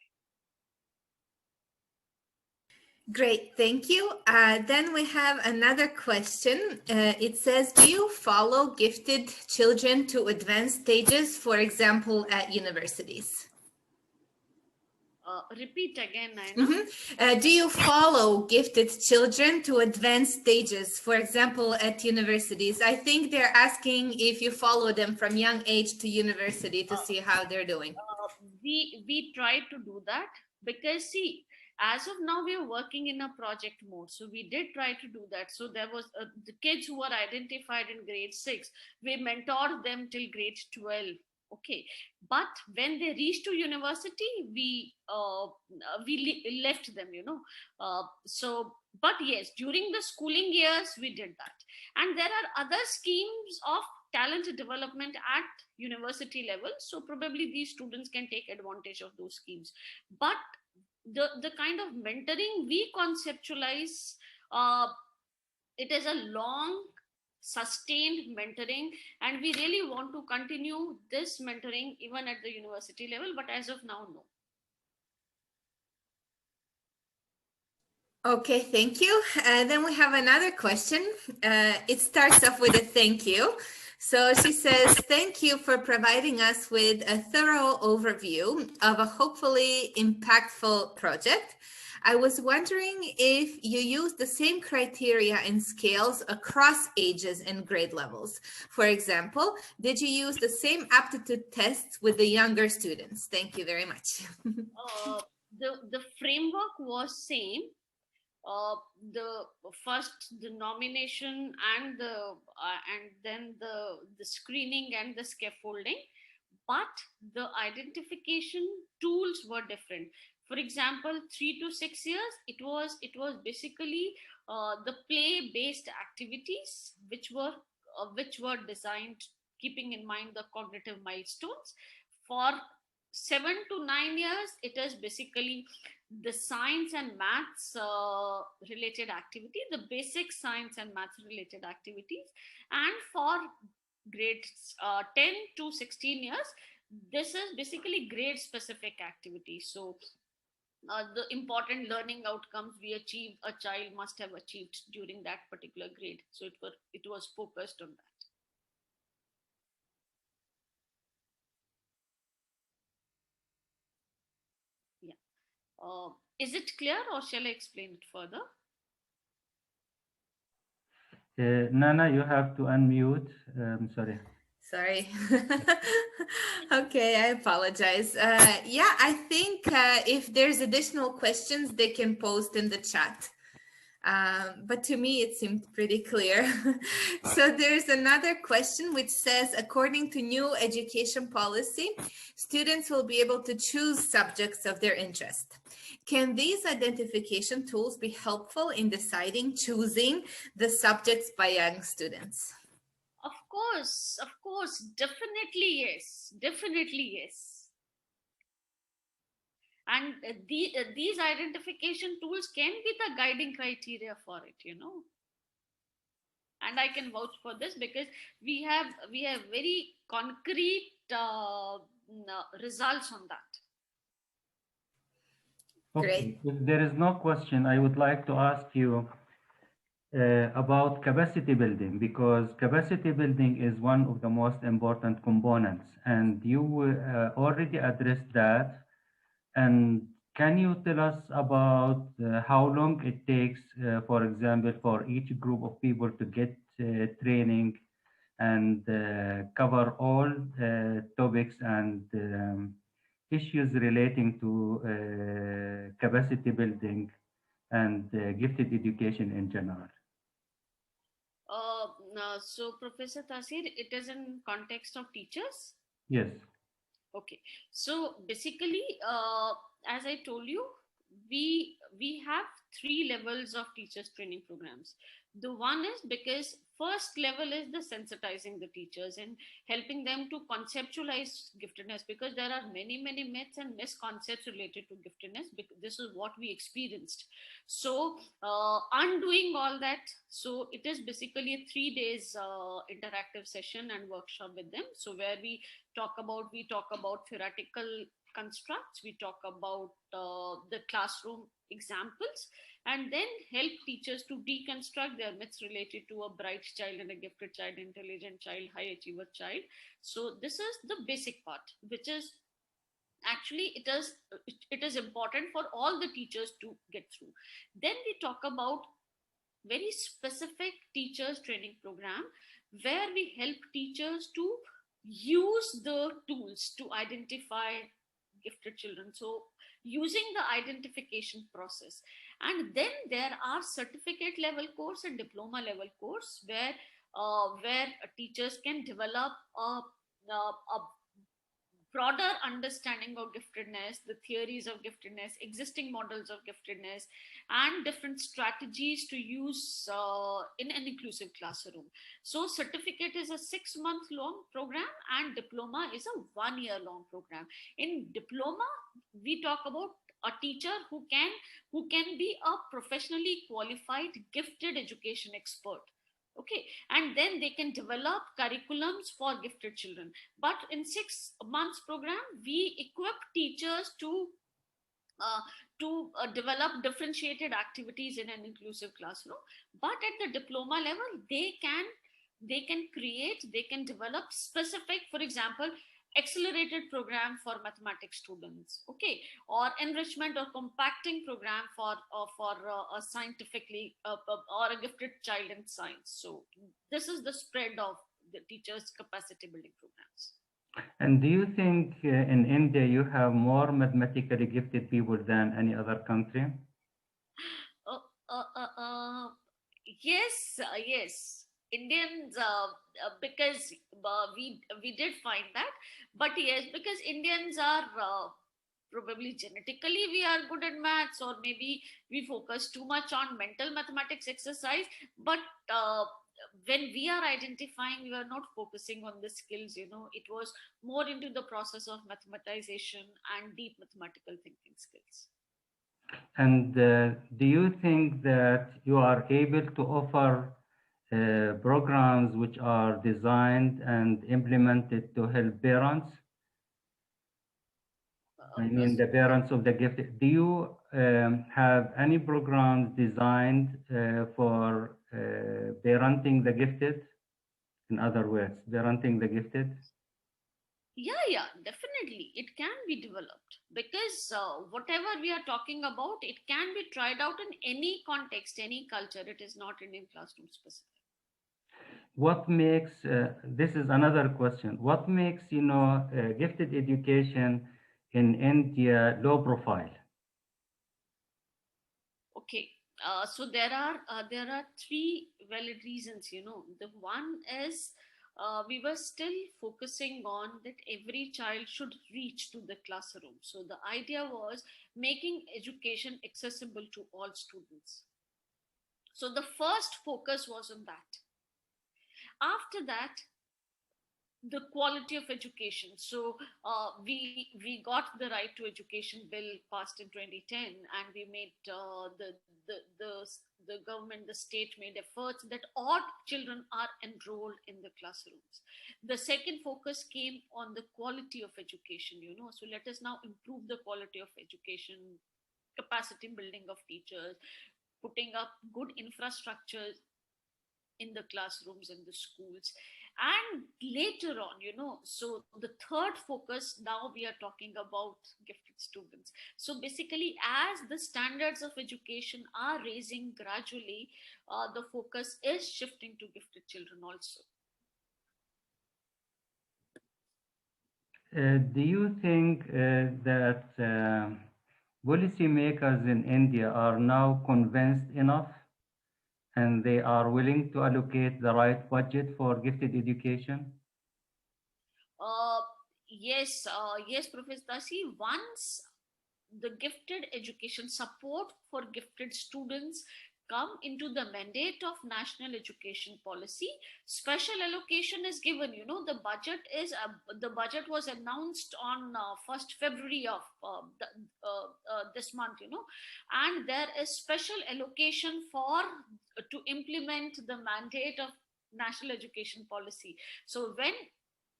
Great, thank you. Then we have another question. It says, do you follow gifted children to advanced stages, for example, at universities? Repeat again, Naina. Do you follow gifted children to advanced stages, for example, at universities? I think they're asking if you follow them from young age to university to see how they're doing. We try to do that because, see, as of now we are working in a project mode, so we did try to do that. So there was the kids who were identified in grade 6, we mentored them till grade 12. Okay, but when they reached to university, we left them, so, but yes, during the schooling years we did that. And there are other schemes of talent development at university level, so probably these students can take advantage of those schemes. But the kind of mentoring we conceptualize, it is a long sustained mentoring, and we really want to continue this mentoring even at the university level, but as of now, no. Okay, thank you. Then we have another question. It starts off with a thank you. So she says, thank you for providing us with a thorough overview of a hopefully impactful project. I was wondering if you use the same criteria and scales across ages and grade levels. For example, did you use the same aptitude tests with the younger students? Thank you very much. The framework was same. The first, the nomination and then the screening and the scaffolding, but the identification tools were different. For example, 3 to 6 years, it was basically the play based activities which were designed keeping in mind the cognitive milestones. For 7 to 9 years, it is basically the science and maths related activity, the basic science and maths related activities. And for grades 10 to 16 years, this is basically grade specific activities. So the important learning outcomes a child must have achieved during that particular grade. So it was focused on that. Is it clear, or shall I explain it further? Nana, you have to unmute. Sorry. Sorry. Okay, I apologize. Yeah, I think if there's additional questions, they can post in the chat. But to me, it seemed pretty clear. So there's another question which says, according to new education policy, students will be able to choose subjects of their interest. Can these identification tools be helpful in choosing the subjects by young students? Of course, definitely yes. And these identification tools can be the guiding criteria for it, And I can vouch for this because we have very concrete results on that. Okay, if there is no question, I would like to ask you about capacity building, because capacity building is one of the most important components, and you already addressed that. And can you tell us about how long it takes, for example, for each group of people to get training and cover all topics and issues relating to capacity building and gifted education in general? So Professor Tasir, it is in context of teachers. Yes. Okay, so basically, as I told you, we have three levels of teachers training programs. The one is because first level is the sensitizing the teachers and helping them to conceptualize giftedness, because there are many myths and misconceptions related to giftedness, because this is what we experienced. So undoing all that, so it is basically a 3 days interactive session and workshop with them, so where we talk about theoretical constructs, we talk about the classroom examples, and then help teachers to deconstruct their myths related to a bright child and a gifted child, intelligent child, high achiever child. So this is the basic part, which is actually it is important for all the teachers to get through. Then we talk about very specific teachers training program, where we help teachers to use the tools to identify gifted children, so using the identification process. And then there are certificate level course and diploma level course, where teachers can develop a broader understanding of giftedness, the theories of giftedness, existing models of giftedness, and different strategies to use in an inclusive classroom. So certificate is a 6-month long program, and diploma is a 1-year long program. In diploma, we talk about a teacher who can be a professionally qualified gifted education expert. Okay, and then they can develop curriculums for gifted children. But in 6 months program, we equip teachers to develop differentiated activities in an inclusive classroom. But at the diploma level, they can develop specific, for example, accelerated program for mathematics students, okay, or enrichment or compacting program for a scientifically or a gifted child in science. So this is the spread of the teachers capacity building programs. And do you think in India you have more mathematically gifted people than any other country? uh, uh, uh, uh, yes, Indians, because we did find that, but yes, because Indians are probably genetically we are good at maths, or maybe we focus too much on mental mathematics exercise. But when we are identifying, we are not focusing on the skills. It was more into the process of mathematization and deep mathematical thinking skills. And do you think that you are able to offer programs which are designed and implemented to help parents? I mean, the parents of the gifted. Do you have any programs designed for parenting the gifted? In other words, parenting the gifted? Yeah, definitely. It can be developed, because whatever we are talking about, it can be tried out in any context, any culture. It is not Indian classroom specific. What makes, this is another question, what makes, gifted education in India low profile? Okay. So there are three valid reasons. The one is we were still focusing on that every child should reach to the classroom. So the idea was making education accessible to all students. So the first focus was on that. After that, the quality of education. So we got the right to education bill passed in 2010, and we made the government, the state made efforts that all children are enrolled in the classrooms. The second focus came on the quality of education, so let us now improve the quality of education, capacity building of teachers, putting up good infrastructure in the classrooms in the schools. And later on, so the third focus, now we are talking about gifted students. So basically, as the standards of education are raising gradually, the focus is shifting to gifted children also. Do you think that policymakers in India are now convinced enough and they are willing to allocate the right budget for gifted education? Uh, yes, Professor Dasi. Once the gifted education support for gifted students come into the mandate of national education policy, special allocation is given. The budget was announced on 1st February of this month, and there is special allocation for to implement the mandate of national education policy. So when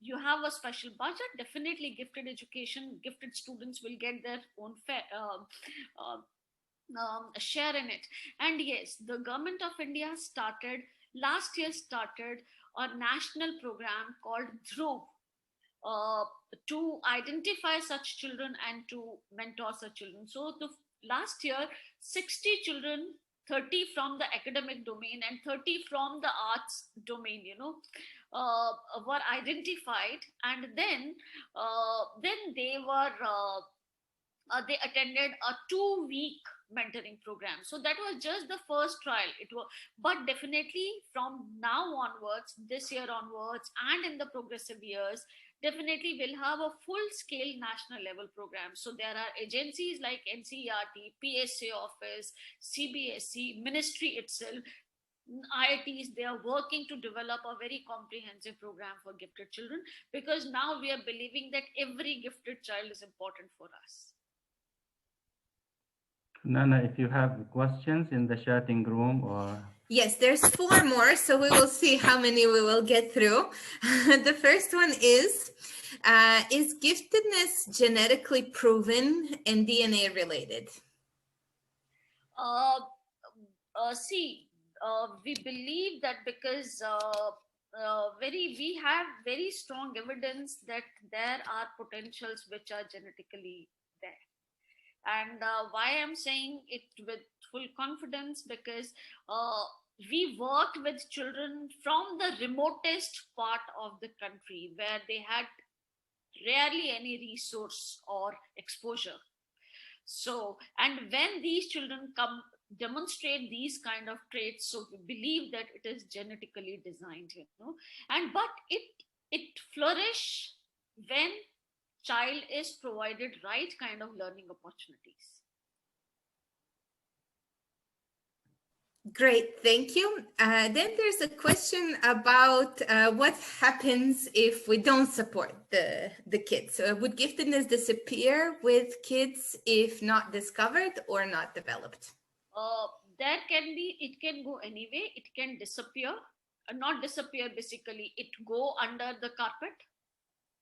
you have a special budget, definitely gifted education, gifted students will get their own fair share in it. And yes, the government of India last year started a national program called Dhruv, to identify such children and to mentor such children. So last year, 60 children, 30 from the academic domain and 30 from the arts domain, were identified, and then they attended a 2-week mentoring program. So that was just the first trial. But definitely from now onwards, this year onwards, and in the progressive years, definitely we'll have a full-scale national level program. So there are agencies like NCERT, PSA office, CBSE, ministry itself, IITs, they are working to develop a very comprehensive program for gifted children, because now we are believing that every gifted child is important for us. Nana, if you have questions in the chatting room or... Yes, there's 4 more, so we will see how many we will get through. The first one is giftedness genetically proven and DNA related? We believe that because we have very strong evidence that there are potentials which are genetically there. And why I'm saying it with full confidence, because we worked with children from the remotest part of the country where they had rarely any resource or exposure. So, and when these children demonstrate these kind of traits, so we believe that it is genetically designed, but it flourish when child is provided right kind of learning opportunities. Great, thank you. Then there's a question about what happens if we don't support the kids. Would giftedness disappear with kids if not discovered or not developed? It can go anyway. It can disappear, not disappear. Basically, it go under the carpet.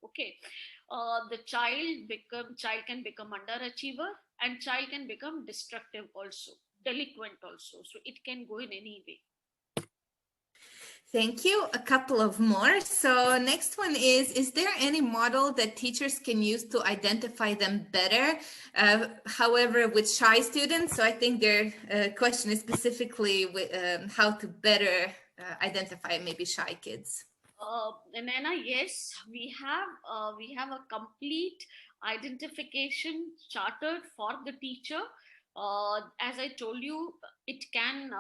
Okay, the child can become underachiever, and child can become destructive also, delinquent also. So it can go in any way. Thank you. A couple of more. So next one is there any model that teachers can use to identify them better? However, with shy students, so I think their question is specifically with, how to better identify maybe shy kids. Nana, yes, we have a complete identification chartered for the teacher. As I told you, it can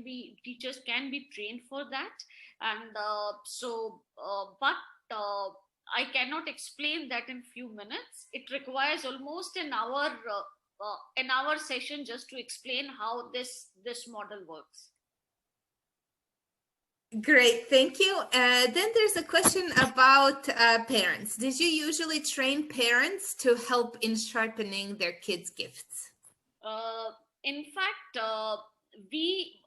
be, teachers can be trained for that, and I cannot explain that in few minutes. It requires almost an hour session just to explain how this model works. Great, thank you. Then there's a question about parents. Did you usually train parents to help in sharpening their kids' gifts? In fact, we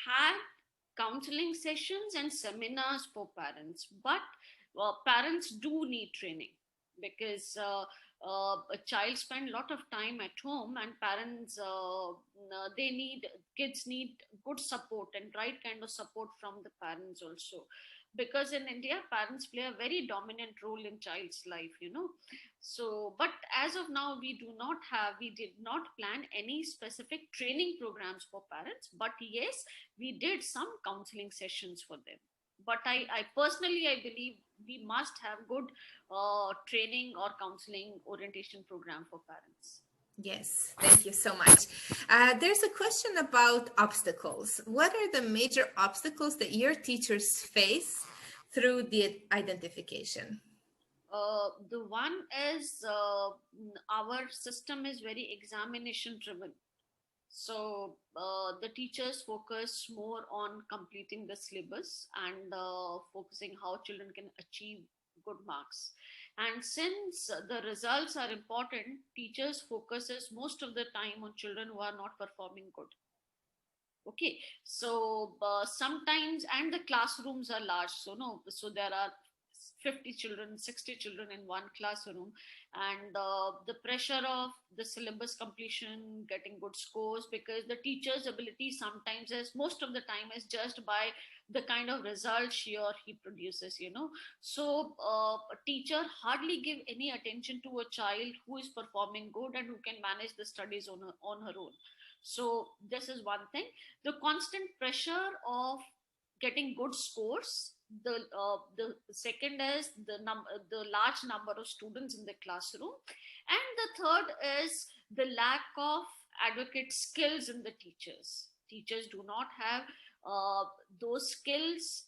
had counseling sessions and seminars for parents, but parents do need training because a child spend a lot of time at home, and parents kids need good support and right kind of support from the parents also, because in India parents play a very dominant role in child's life, so but as of now we did not plan any specific training programs for parents, but yes, we did some counseling sessions for them. But I personally I believe we must have good training or counseling orientation program for parents. Yes, thank you so much. There's a question about obstacles. What are the major obstacles that your teachers face through the identification? The one is our system is very examination driven. So the teachers focus more on completing the syllabus and focusing how children can achieve good marks. And since the results are important, teachers focuses most of the time on children who are not performing good. Okay, so sometimes, and the classrooms are large, so no, so there are 50 children, 60 children in one classroom, and the pressure of the syllabus completion, getting good scores, because the teacher's ability sometimes is, most of the time, is judged by the kind of result she or he produces, so a teacher hardly give any attention to a child who is performing good and who can manage the studies on her own. So this is one thing. The constant pressure of getting good scores. The second is the large number of students in the classroom, and the third is the lack of adequate skills in the teachers. Teachers do not have those skills,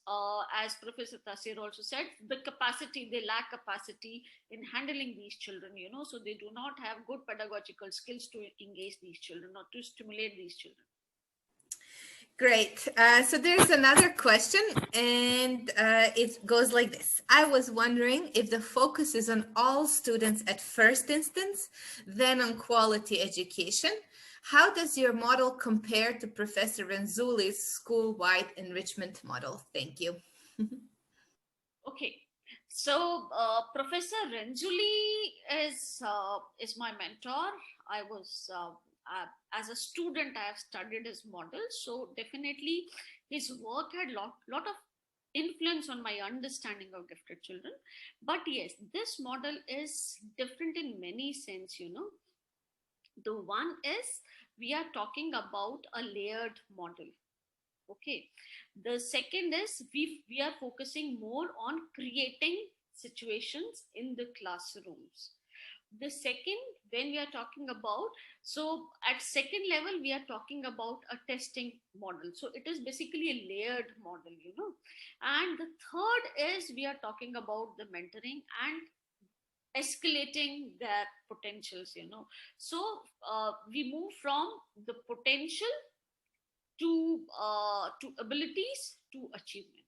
as Professor Tasir also said, the capacity, they lack capacity in handling these children, so they do not have good pedagogical skills to engage these children or to stimulate these children. Great. So there's another question, and it goes like this. I was wondering if the focus is on all students at first instance, then on quality education. How does your model compare to Professor Renzulli's school-wide enrichment model? Thank you. Okay. So Professor Renzulli is my mentor. I was as a student, I have studied his model. So definitely, his work had lot of influence on my understanding of gifted children. But yes, this model is different in many sense. The one is, we are talking about a layered model. Okay, the second is, we are focusing more on creating situations in the classrooms. The second, when we are talking about, so at second level we are talking about a testing model, so it is basically a layered model, and the third is, we are talking about the mentoring and escalating their potentials, so we move from the potential to abilities to achievement.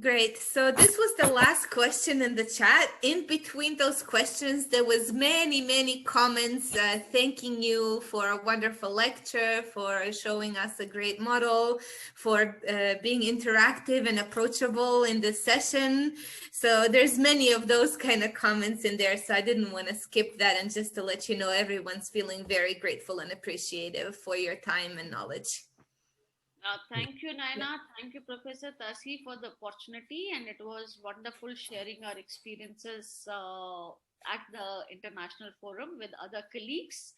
Great. So this was the last question in the chat. In between those questions, there was many comments thanking you for a wonderful lecture, for showing us a great model, for being interactive and approachable in this session. So there's many of those kind of comments in there. So I didn't want to skip that, and just to let you know, everyone's feeling very grateful and appreciative for your time and knowledge. Thank you, Naina. Thank you, Professor Tasi, for the opportunity. And it was wonderful sharing our experiences at the International Forum with other colleagues.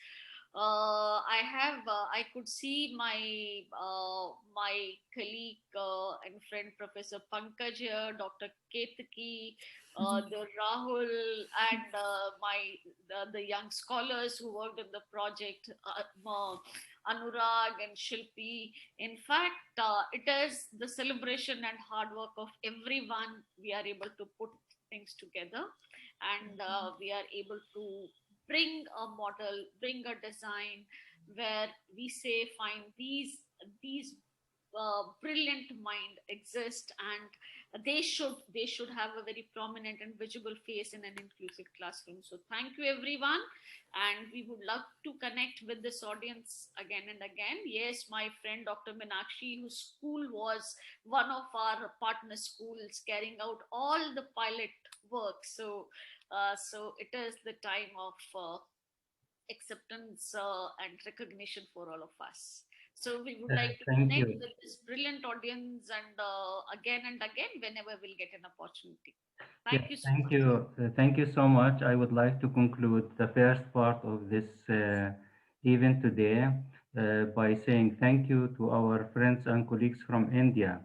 I could see my colleague and friend, Professor Pankaj here, Dr. Ketaki, the Rahul, and the young scholars who worked on the project, Anurag and Shilpi. In fact, it is the celebration and hard work of everyone. We are able to put things together, and we are able to bring a model, bring a design, where we say find these brilliant mind exist, and they should have a very prominent and visible face in an inclusive classroom. So thank you everyone, and we would love to connect with this audience again and again. Yes, my friend Dr. Meenakshi, whose school was one of our partner schools carrying out all the pilot work. So it is the time of acceptance and recognition for all of us. So we would like to Thank connect you. with this brilliant audience and again whenever we'll get an opportunity. Yes, Thank you so thank much. you. Thank you so much. I would like to conclude the first part of this event today by saying thank you to our friends and colleagues from India.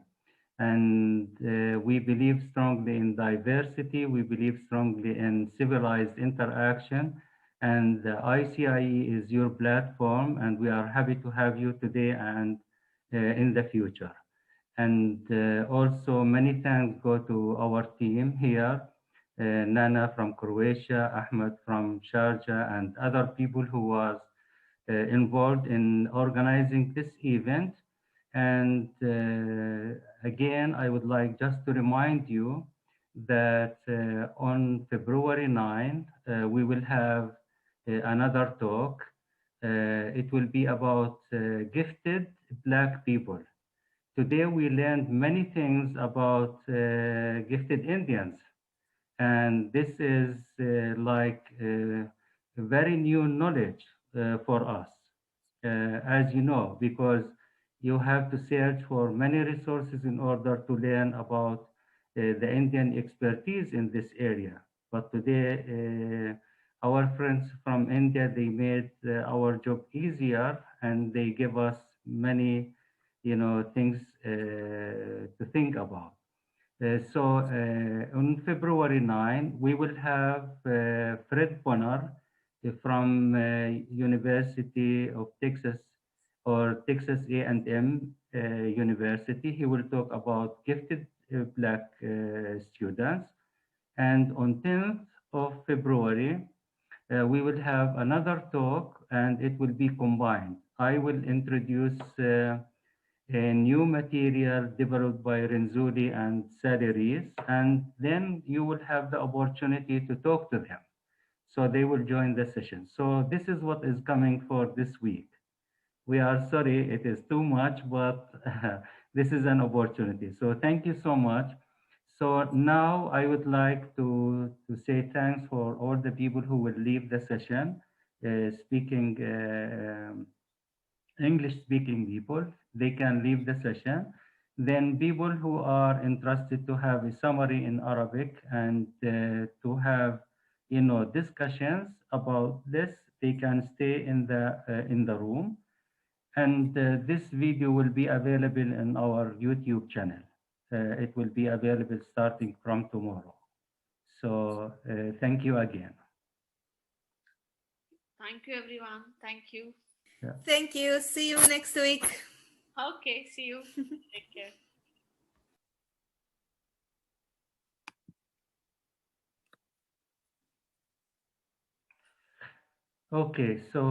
And we believe strongly in diversity. We believe strongly in civilized interaction. And the ICIE is your platform, and we are happy to have you today and in the future. And also many thanks go to our team here, Nana from Croatia, Ahmed from Sharjah, and other people who was involved in organizing this event. And again, I would like just to remind you that on February 9, we will have another talk. It will be about gifted Black people. Today we learned many things about gifted Indians, and this is very new knowledge for us, as you know, because you have to search for many resources in order to learn about the Indian expertise in this area. But today, our friends from India, they made our job easier, and they give us many, things to think about. On February 9, we will have Fred Bonner from University of Texas or Texas A&M University. He will talk about gifted Black students. And on 10th of February, we will have another talk, and it will be combined. I will introduce a new material developed by Renzulli and Sally Rees, and then you will have the opportunity to talk to them. So they will join the session. So this is what is coming for this week. We are sorry it is too much, but this is an opportunity. So thank you so much. So now I would like to say thanks for all the people who will leave the session, speaking English-speaking people. They can leave the session. Then people who are interested to have a summary in Arabic and to have, discussions about this, they can stay in the room. And this video will be available in our YouTube channel. It will be available starting from tomorrow. So thank you again. Thank you everyone. Thank you. Yeah. Thank you. See you next week. Okay, see you. Take care. Okay, so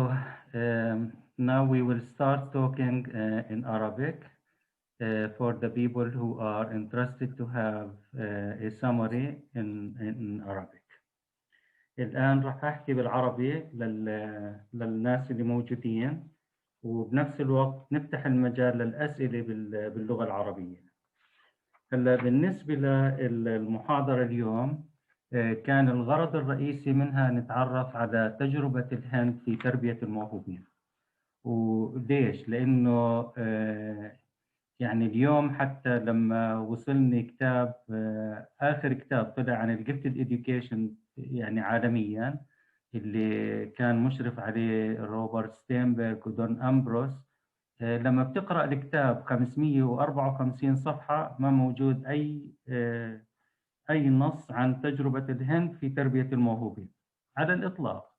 now we will start talking in Arabic for the people who are interested to have a summary in Arabic. الآن راح أحكي بالعربي للناس اللي موجودين، وبنفس الوقت نفتح المجال للأسئلة باللغة العربية. هلا بالنسبة للمحاضرة اليوم، كان الغرض الرئيسي منها نتعرف على تجربة الهند في تربية الموهوبين. وليش؟ لأنه يعني اليوم حتى لما وصلني كتاب، آخر كتاب طلع عن الجفتد إديوكيشن يعني عالميا، اللي كان مشرف عليه روبرت ستينبرغ ودون أمبروس. لما بتقرأ الكتاب 554 صفحة ما موجود أي نص عن تجربة الهند في تربية الموهوبين على الإطلاق.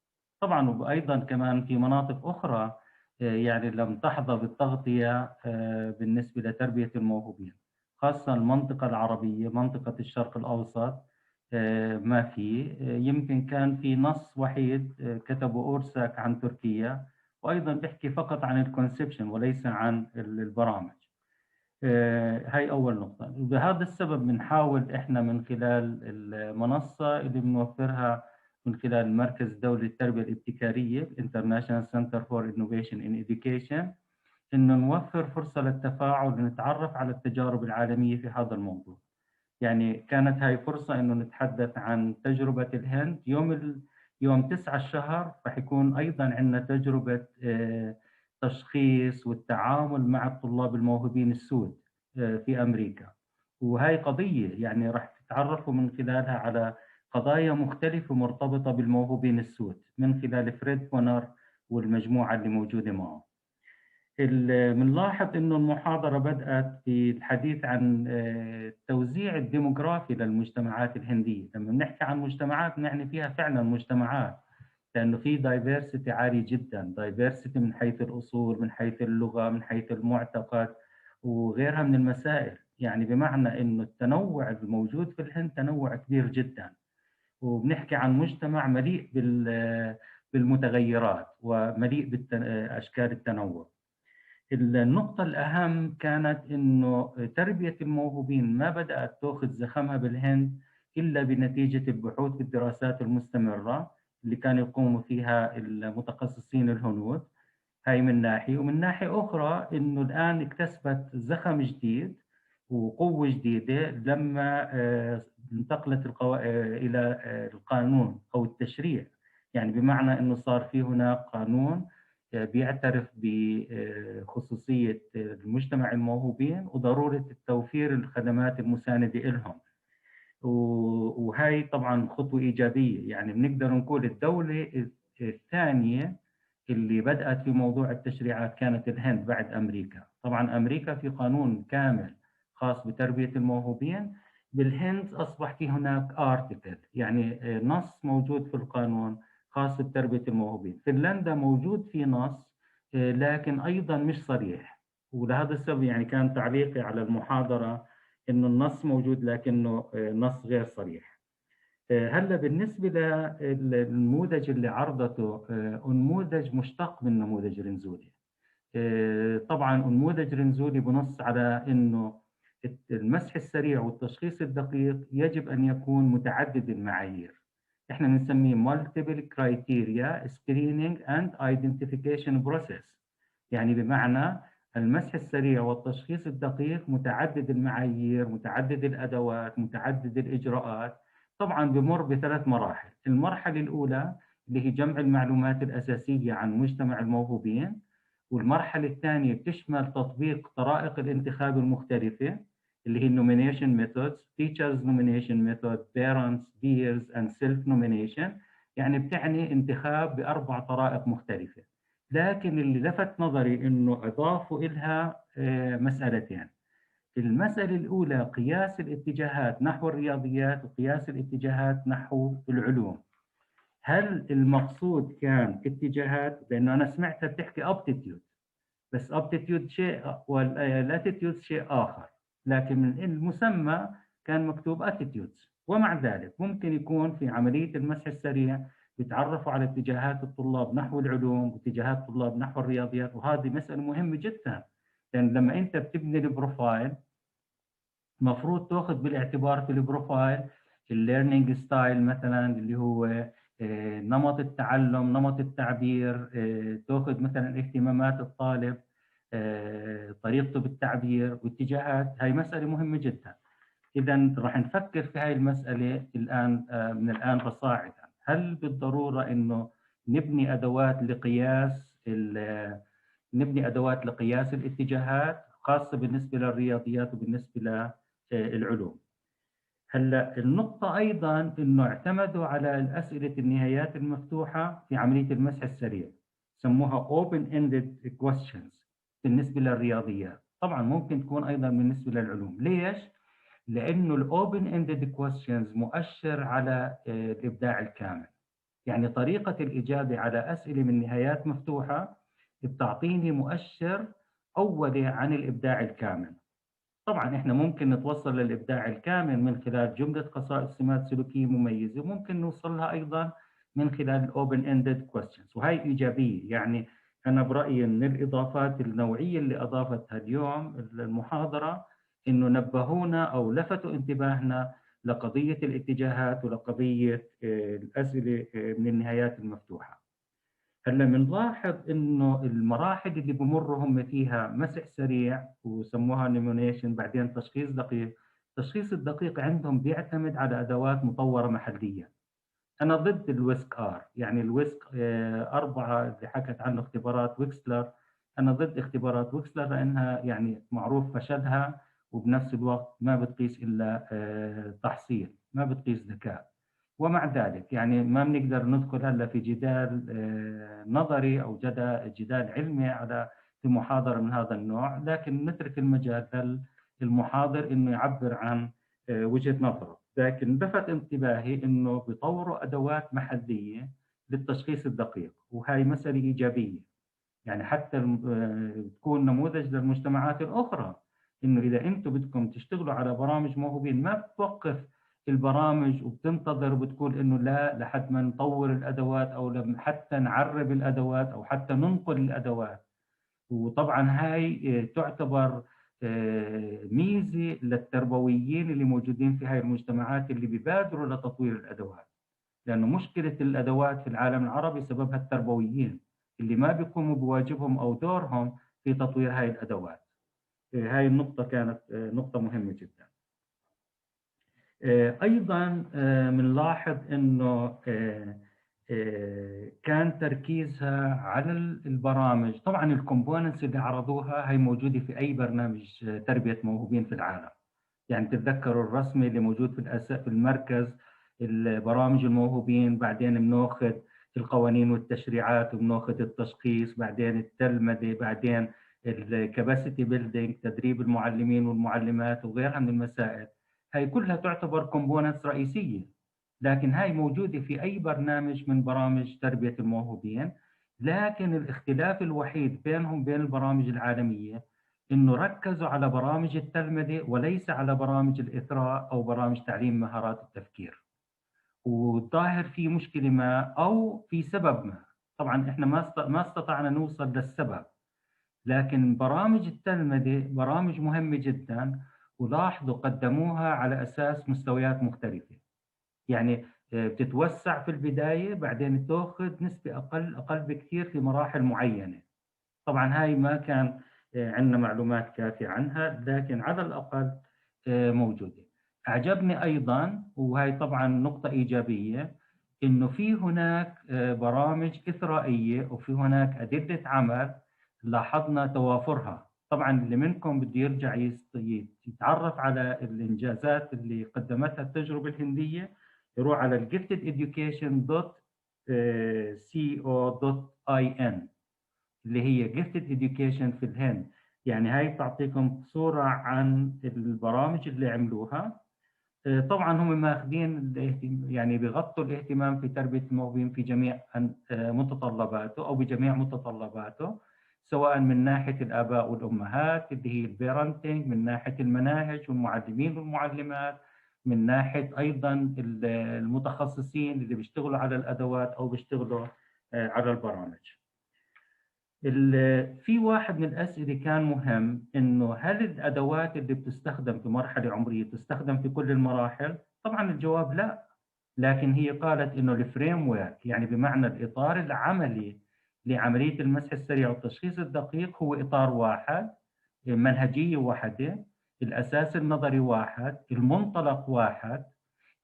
طبعا وأيضا كمان في مناطق أخرى يعني لم تحظى بالتغطية بالنسبة لتربية الموهوبين، خاصة المنطقة العربية، منطقة الشرق الأوسط ما في. يمكن كان في نص وحيد كتبه أورساك عن تركيا، وأيضا بيحكي فقط عن الكونسبشن وليس عن البرامج. هاي أول نقطة. بهذا السبب بنحاول إحنا من خلال المنصة اللي بنوفرها من خلال المركز الدولي للتربية الابتكارية International Center for Innovation in Education إنه نوفر فرصة للتفاعل ونتعرف على التجارب العالمية في هذا الموضوع. يعني كانت هاي فرصة إنه نتحدث عن تجربة الهند. يوم 9 الشهر رح يكون أيضا عندنا تجربة تشخيص والتعامل مع الطلاب الموهوبين السود في أمريكا. وهاي قضية يعني رح تتعرفوا من خلالها على قضايا مختلفة مرتبطة بالموهوبين السود من خلال فريد بونر والمجموعة اللي موجودة معه. بنلاحظ انه المحاضره بدات بالحديث عن التوزيع الديموغرافي للمجتمعات الهنديه. لما بنحكي عن مجتمعات بنعني فيها فعلا مجتمعات، لانه في دايفرسيتي عالي جدا، دايفرسيتي من حيث الاصول، من حيث اللغه، من حيث المعتقد وغيرها من المسائل. يعني بمعنى انه التنوع الموجود في الهند تنوع كبير جدا، وبنحكي عن مجتمع مليء بالمتغيرات ومليء باشكال التنوع. النقطة الأهم كانت إنه تربية الموهوبين ما بدأت تأخذ زخمها بالهند إلا بنتيجة البحوث والدراسات المستمرة اللي كانوا يقوموا فيها المتخصصين الهنود. هاي من ناحية، ومن ناحية أخرى إنه الآن اكتسبت زخم جديد وقوة جديدة لما انتقلت إلى القانون أو التشريع. يعني بمعنى إنه صار في هناك قانون بيعترف بخصوصية المجتمع الموهوبين وضرورة توفير الخدمات المساندة لهم. وهي طبعا خطوة إيجابية. يعني بنقدر نقول الدولة الثانية اللي بدأت في موضوع التشريعات كانت الهند بعد أمريكا. طبعا أمريكا في قانون كامل خاص بتربية الموهوبين، بالهند أصبح في هناك آرتيكل يعني نص موجود في القانون خاص بتربية الموهوبين. فنلندا موجود في نص لكن أيضا مش صريح، ولهذا السبب يعني كان تعليقي على المحاضرة إنه النص موجود لكنه نص غير صريح. هلا بالنسبة للنموذج اللي عرضته، نموذج مشتق من نموذج رنزولي. طبعا نموذج رنزولي بنص على إنه المسح السريع والتشخيص الدقيق يجب أن يكون متعدد المعايير. احنا بنسميه multiple criteria screening and identification process. يعني بمعنى المسح السريع والتشخيص الدقيق متعدد المعايير، متعدد الأدوات، متعدد الإجراءات. طبعا بمر بثلاث مراحل. المرحلة الأولى اللي هي جمع المعلومات الأساسية عن مجتمع الموهوبين، والمرحلة الثانية بتشمل تطبيق طرائق الانتخاب المختلفة اللي هي nomination methods, teachers nomination method, parents, peers and self nomination. يعني بتعني انتخاب بأربع طرائق مختلفة. لكن اللي لفت نظري إنه أضافوا إلها مسألتين. المسألة الأولى قياس الاتجاهات نحو الرياضيات وقياس الاتجاهات نحو العلوم. هل المقصود كان اتجاهات؟ لأنه أنا سمعتها بتحكي aptitude، بس aptitude شيء والاتيتيود شيء آخر، لكن من المسمى كان مكتوب attitudes. ومع ذلك ممكن يكون في عملية المسح السريع بيتعرفوا على اتجاهات الطلاب نحو العلوم واتجاهات الطلاب نحو الرياضيات، وهذه مسألة مهمة جدا. لأن لما أنت بتبني البروفايل مفروض تأخذ بالاعتبار في البروفايل الليرنينج ستايل مثلا اللي هو نمط التعلم، نمط التعبير، تأخذ مثلا اهتمامات الطالب، طريقته بالتعبير واتجاهات. هاي مسألة مهمة جدا. إذا راح نفكر في هاي المسألة الآن من الآن فصاعدا. هل بالضرورة إنه نبني أدوات لقياس الاتجاهات خاصة بالنسبة للرياضيات وبالنسبة للعلوم؟ هلا النقطة أيضا إنه اعتمدوا على الأسئلة النهايات المفتوحة في عملية المسح السريع، سموها open-ended questions بالنسبة للرياضيات. طبعا ممكن تكون أيضا بالنسبة للعلوم. ليش؟ لأنه الopen-ended questions مؤشر على الإبداع الكامل. يعني طريقة الإجابة على أسئلة من نهايات مفتوحة بتعطيني مؤشر أولي عن الإبداع الكامل. طبعا احنا ممكن نتوصل للإبداع الكامل من خلال جملة خصائص سمات سلوكية مميزة، وممكن نوصل لها أيضا من خلال الأوبن اندد questions، وهي إيجابية. يعني أنا برأيي أن الإضافات النوعية اللي أضافتها اليوم المحاضرة إنه نبهونا أو لفتوا انتباهنا لقضية الاتجاهات ولقضية الأسئلة من النهايات المفتوحة. هلا بنلاحظ إنه المراحل اللي بمروا هم فيها مسح سريع وسموها نيمونيشن، بعدين تشخيص دقيق. التشخيص الدقيق عندهم بيعتمد على أدوات مطورة محليا. أنا ضد الويسك آر، يعني الويسك 4 اللي حكت عنه اختبارات ويكسلر. أنا ضد اختبارات ويكسلر لأنها يعني معروف فشلها، وبنفس الوقت ما بتقيس إلا تحصيل، ما بتقيس ذكاء. ومع ذلك يعني ما بنقدر ندخل هلا في جدال نظري أو جدال علمي على في محاضرة من هذا النوع، لكن نترك المجال للمحاضر إنه يعبر عن وجهة نظره. لكن لفت انتباهي انه بيطوروا ادوات محليه للتشخيص الدقيق، وهي مساله ايجابيه. يعني حتى تكون نموذج للمجتمعات الاخرى، انه اذا انتم بدكم تشتغلوا على برامج موهوبين ما بتوقف البرامج وبتنتظر وبتقول انه لا لحد ما نطور الادوات او حتى نعرب الادوات او حتى ننقل الادوات. وطبعا هاي تعتبر ميزة للتربويين اللي موجودين في هاي المجتمعات اللي بيبادروا لتطوير الأدوات، لأنه مشكلة الأدوات في العالم العربي سببها التربويين اللي ما بيقوموا بواجبهم أو دورهم في تطوير هاي الأدوات. هاي النقطة كانت نقطة مهمة جدا. أيضا بنلاحظ أنه كان تركيزها على البرامج. طبعا الكومبوننتس اللي عرضوها هي موجودة في أي برنامج تربية موهوبين في العالم. يعني تتذكروا الرسمي اللي موجود في المركز، البرامج الموهوبين، بعدين بناخذ القوانين والتشريعات وبناخذ التشخيص، بعدين التلمذة، بعدين الكاباسيتي بيلدينج، تدريب المعلمين والمعلمات وغيرها من المسائل. هاي كلها تعتبر كومبوننتس رئيسية، لكن هاي موجودة في أي برنامج من برامج تربية الموهوبين. لكن الاختلاف الوحيد بينهم بين البرامج العالمية إنه ركزوا على برامج التلمذة وليس على برامج الإثراء أو برامج تعليم مهارات التفكير. والظاهر في مشكلة ما أو في سبب ما. طبعا إحنا ما استطعنا نوصل للسبب، لكن برامج التلمذة برامج مهمة جدا، ولاحظوا قدموها على أساس مستويات مختلفة. يعني بتتوسع في البداية، بعدين تأخذ نسبة أقل بكثير في مراحل معينة. طبعا هاي ما كان عندنا معلومات كافية عنها، لكن على الأقل موجودة. أعجبني أيضا، وهي طبعا نقطة إيجابية، إنه في هناك برامج إثرائية وفي هناك أدلة عمل لاحظنا توافرها. طبعا اللي منكم بده يرجع يتعرف على الإنجازات اللي قدمتها التجربة الهندية، يروح على giftededucation.co.in اللي هي Gifted Education في الهند. يعني هاي تعطيكم صورة عن البرامج اللي عملوها. طبعا هم ماخذين يعني بيغطوا الاهتمام في تربية الموهوبين في جميع متطلباته أو بجميع متطلباته، سواء من ناحية الآباء والأمهات اللي هي البيرنتينج، من ناحية المناهج والمعلمين والمعلمات، من ناحية أيضا المتخصصين اللي بيشتغلوا على الأدوات أو بيشتغلوا على البرامج. في واحد من الأسئلة كان مهم، إنه هل الأدوات اللي بتستخدم في مرحلة عمرية تستخدم في كل المراحل؟ طبعا الجواب لا، لكن هي قالت إنه الفريم ورك، يعني بمعنى الإطار العملي لعملية المسح السريع والتشخيص الدقيق هو إطار واحد، منهجية واحدة، الأساس النظري واحد، المنطلق واحد،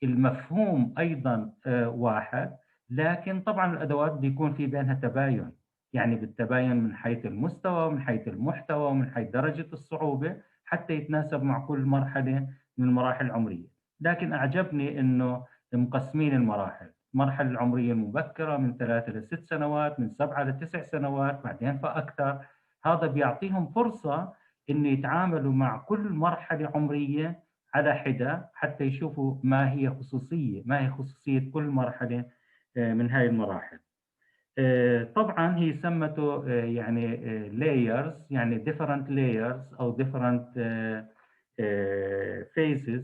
المفهوم أيضا واحد. لكن طبعا الأدوات بيكون في بينها تباين، يعني بالتباين من حيث المستوى ومن حيث المحتوى ومن حيث درجة الصعوبة حتى يتناسب مع كل مرحلة من المراحل العمرية. لكن أعجبني أنه مقسمين المراحل، المرحلة العمرية المبكرة من 3 ل 6 سنوات، من 7 ل 9 سنوات، بعدين فأكثر. هذا بيعطيهم فرصة أن يتعاملوا مع كل مرحلة عمرية على حدة حتى يشوفوا ما هي خصوصية كل مرحلة من هاي المراحل. طبعا هي سمته يعني layers، يعني different layers أو different phases.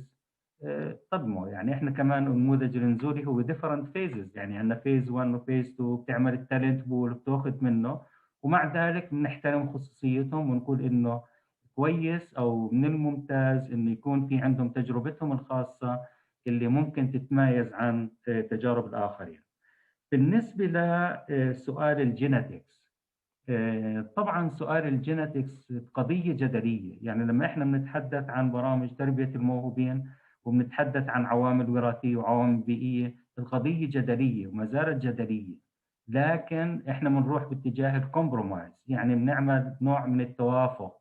طبعا يعني احنا كمان النموذج النزولي هو different phases، يعني عندنا phase 1 و phase 2، بتعمل التالنت بول بتاخذ منه، ومع ذلك بنحترم خصوصيتهم ونقول إنه كويس أو من الممتاز إنه يكون في عندهم تجربتهم الخاصة اللي ممكن تتميز عن تجارب الآخرين. بالنسبة لسؤال الجينيتكس، طبعا سؤال الجينيتكس قضية جدلية. يعني لما احنا بنتحدث عن برامج تربية الموهوبين وبنتحدث عن عوامل وراثية وعوامل بيئية، القضية جدلية وما زالت جدلية، لكن احنا بنروح باتجاه الكومبرومايز، يعني بنعمل نوع من التوافق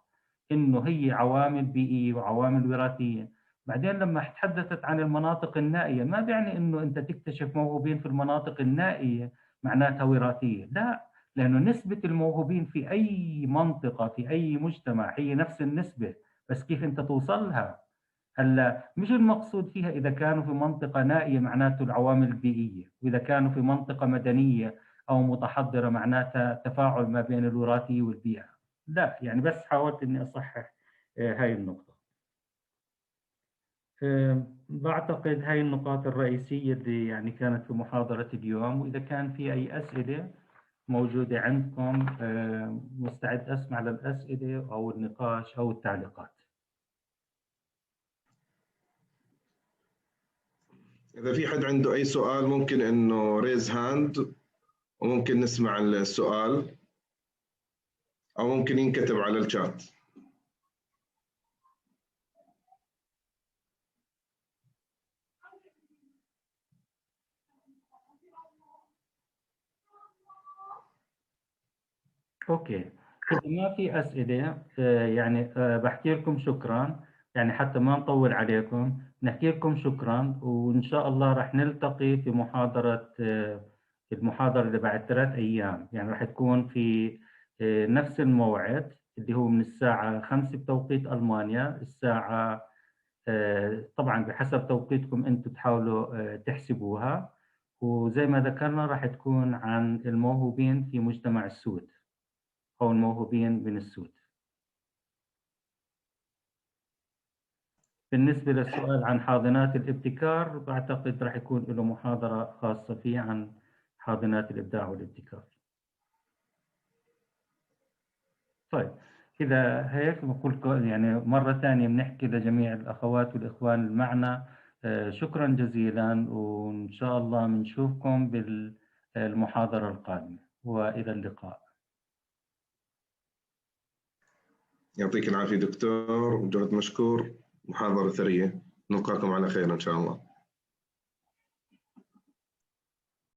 انه هي عوامل بيئية وعوامل وراثية. بعدين لما تحدثت عن المناطق النائية، ما بيعني انه انت تكتشف موهوبين في المناطق النائية معناتها وراثية، لا، لأنه نسبة الموهوبين في أي منطقة في أي مجتمع هي نفس النسبة، بس كيف أنت توصلها؟ هلا مش المقصود فيها إذا كانوا في منطقة نائية معناته العوامل البيئية، وإذا كانوا في منطقة مدنية أو متحضرة معناتها تفاعل ما بين الوراثية والبيئة، لا. يعني بس حاولت إني أصحح هاي النقطة. بعتقد هاي النقاط الرئيسية اللي يعني كانت في محاضرة اليوم، وإذا كان في أي أسئلة موجودة عندكم مستعد أسمع للأسئلة أو النقاش أو التعليقات. إذا في حد عنده أي سؤال ممكن إنه ريز هاند وممكن نسمع السؤال، أو ممكن ينكتب على الشات. أوكي، إذا ما في أسئلة يعني بحكي لكم شكرا، يعني حتى ما نطول عليكم نحكي لكم شكرا، وإن شاء الله رح نلتقي في محاضرة المحاضرة اللي بعد 3 أيام، يعني رح تكون في نفس الموعد اللي هو من الساعة 5 بتوقيت ألمانيا، الساعة طبعا بحسب توقيتكم أنتم تحاولوا تحسبوها. وزي ما ذكرنا رح تكون عن الموهوبين في مجتمع السود أو الموهوبين من السود. بالنسبة للسؤال عن حاضنات الابتكار، بعتقد راح يكون له محاضرة خاصة فيه عن حاضنات الإبداع والابتكار. طيب، إذا هيك بقول يعني مرة ثانية بنحكي لجميع الأخوات والإخوان المعنا شكرا جزيلا، وإن شاء الله بنشوفكم بالمحاضرة القادمة، وإلى اللقاء. يعطيك العافية دكتور، جهد مشكور، محاضرة ثرية. نلقاكم على خير إن شاء الله.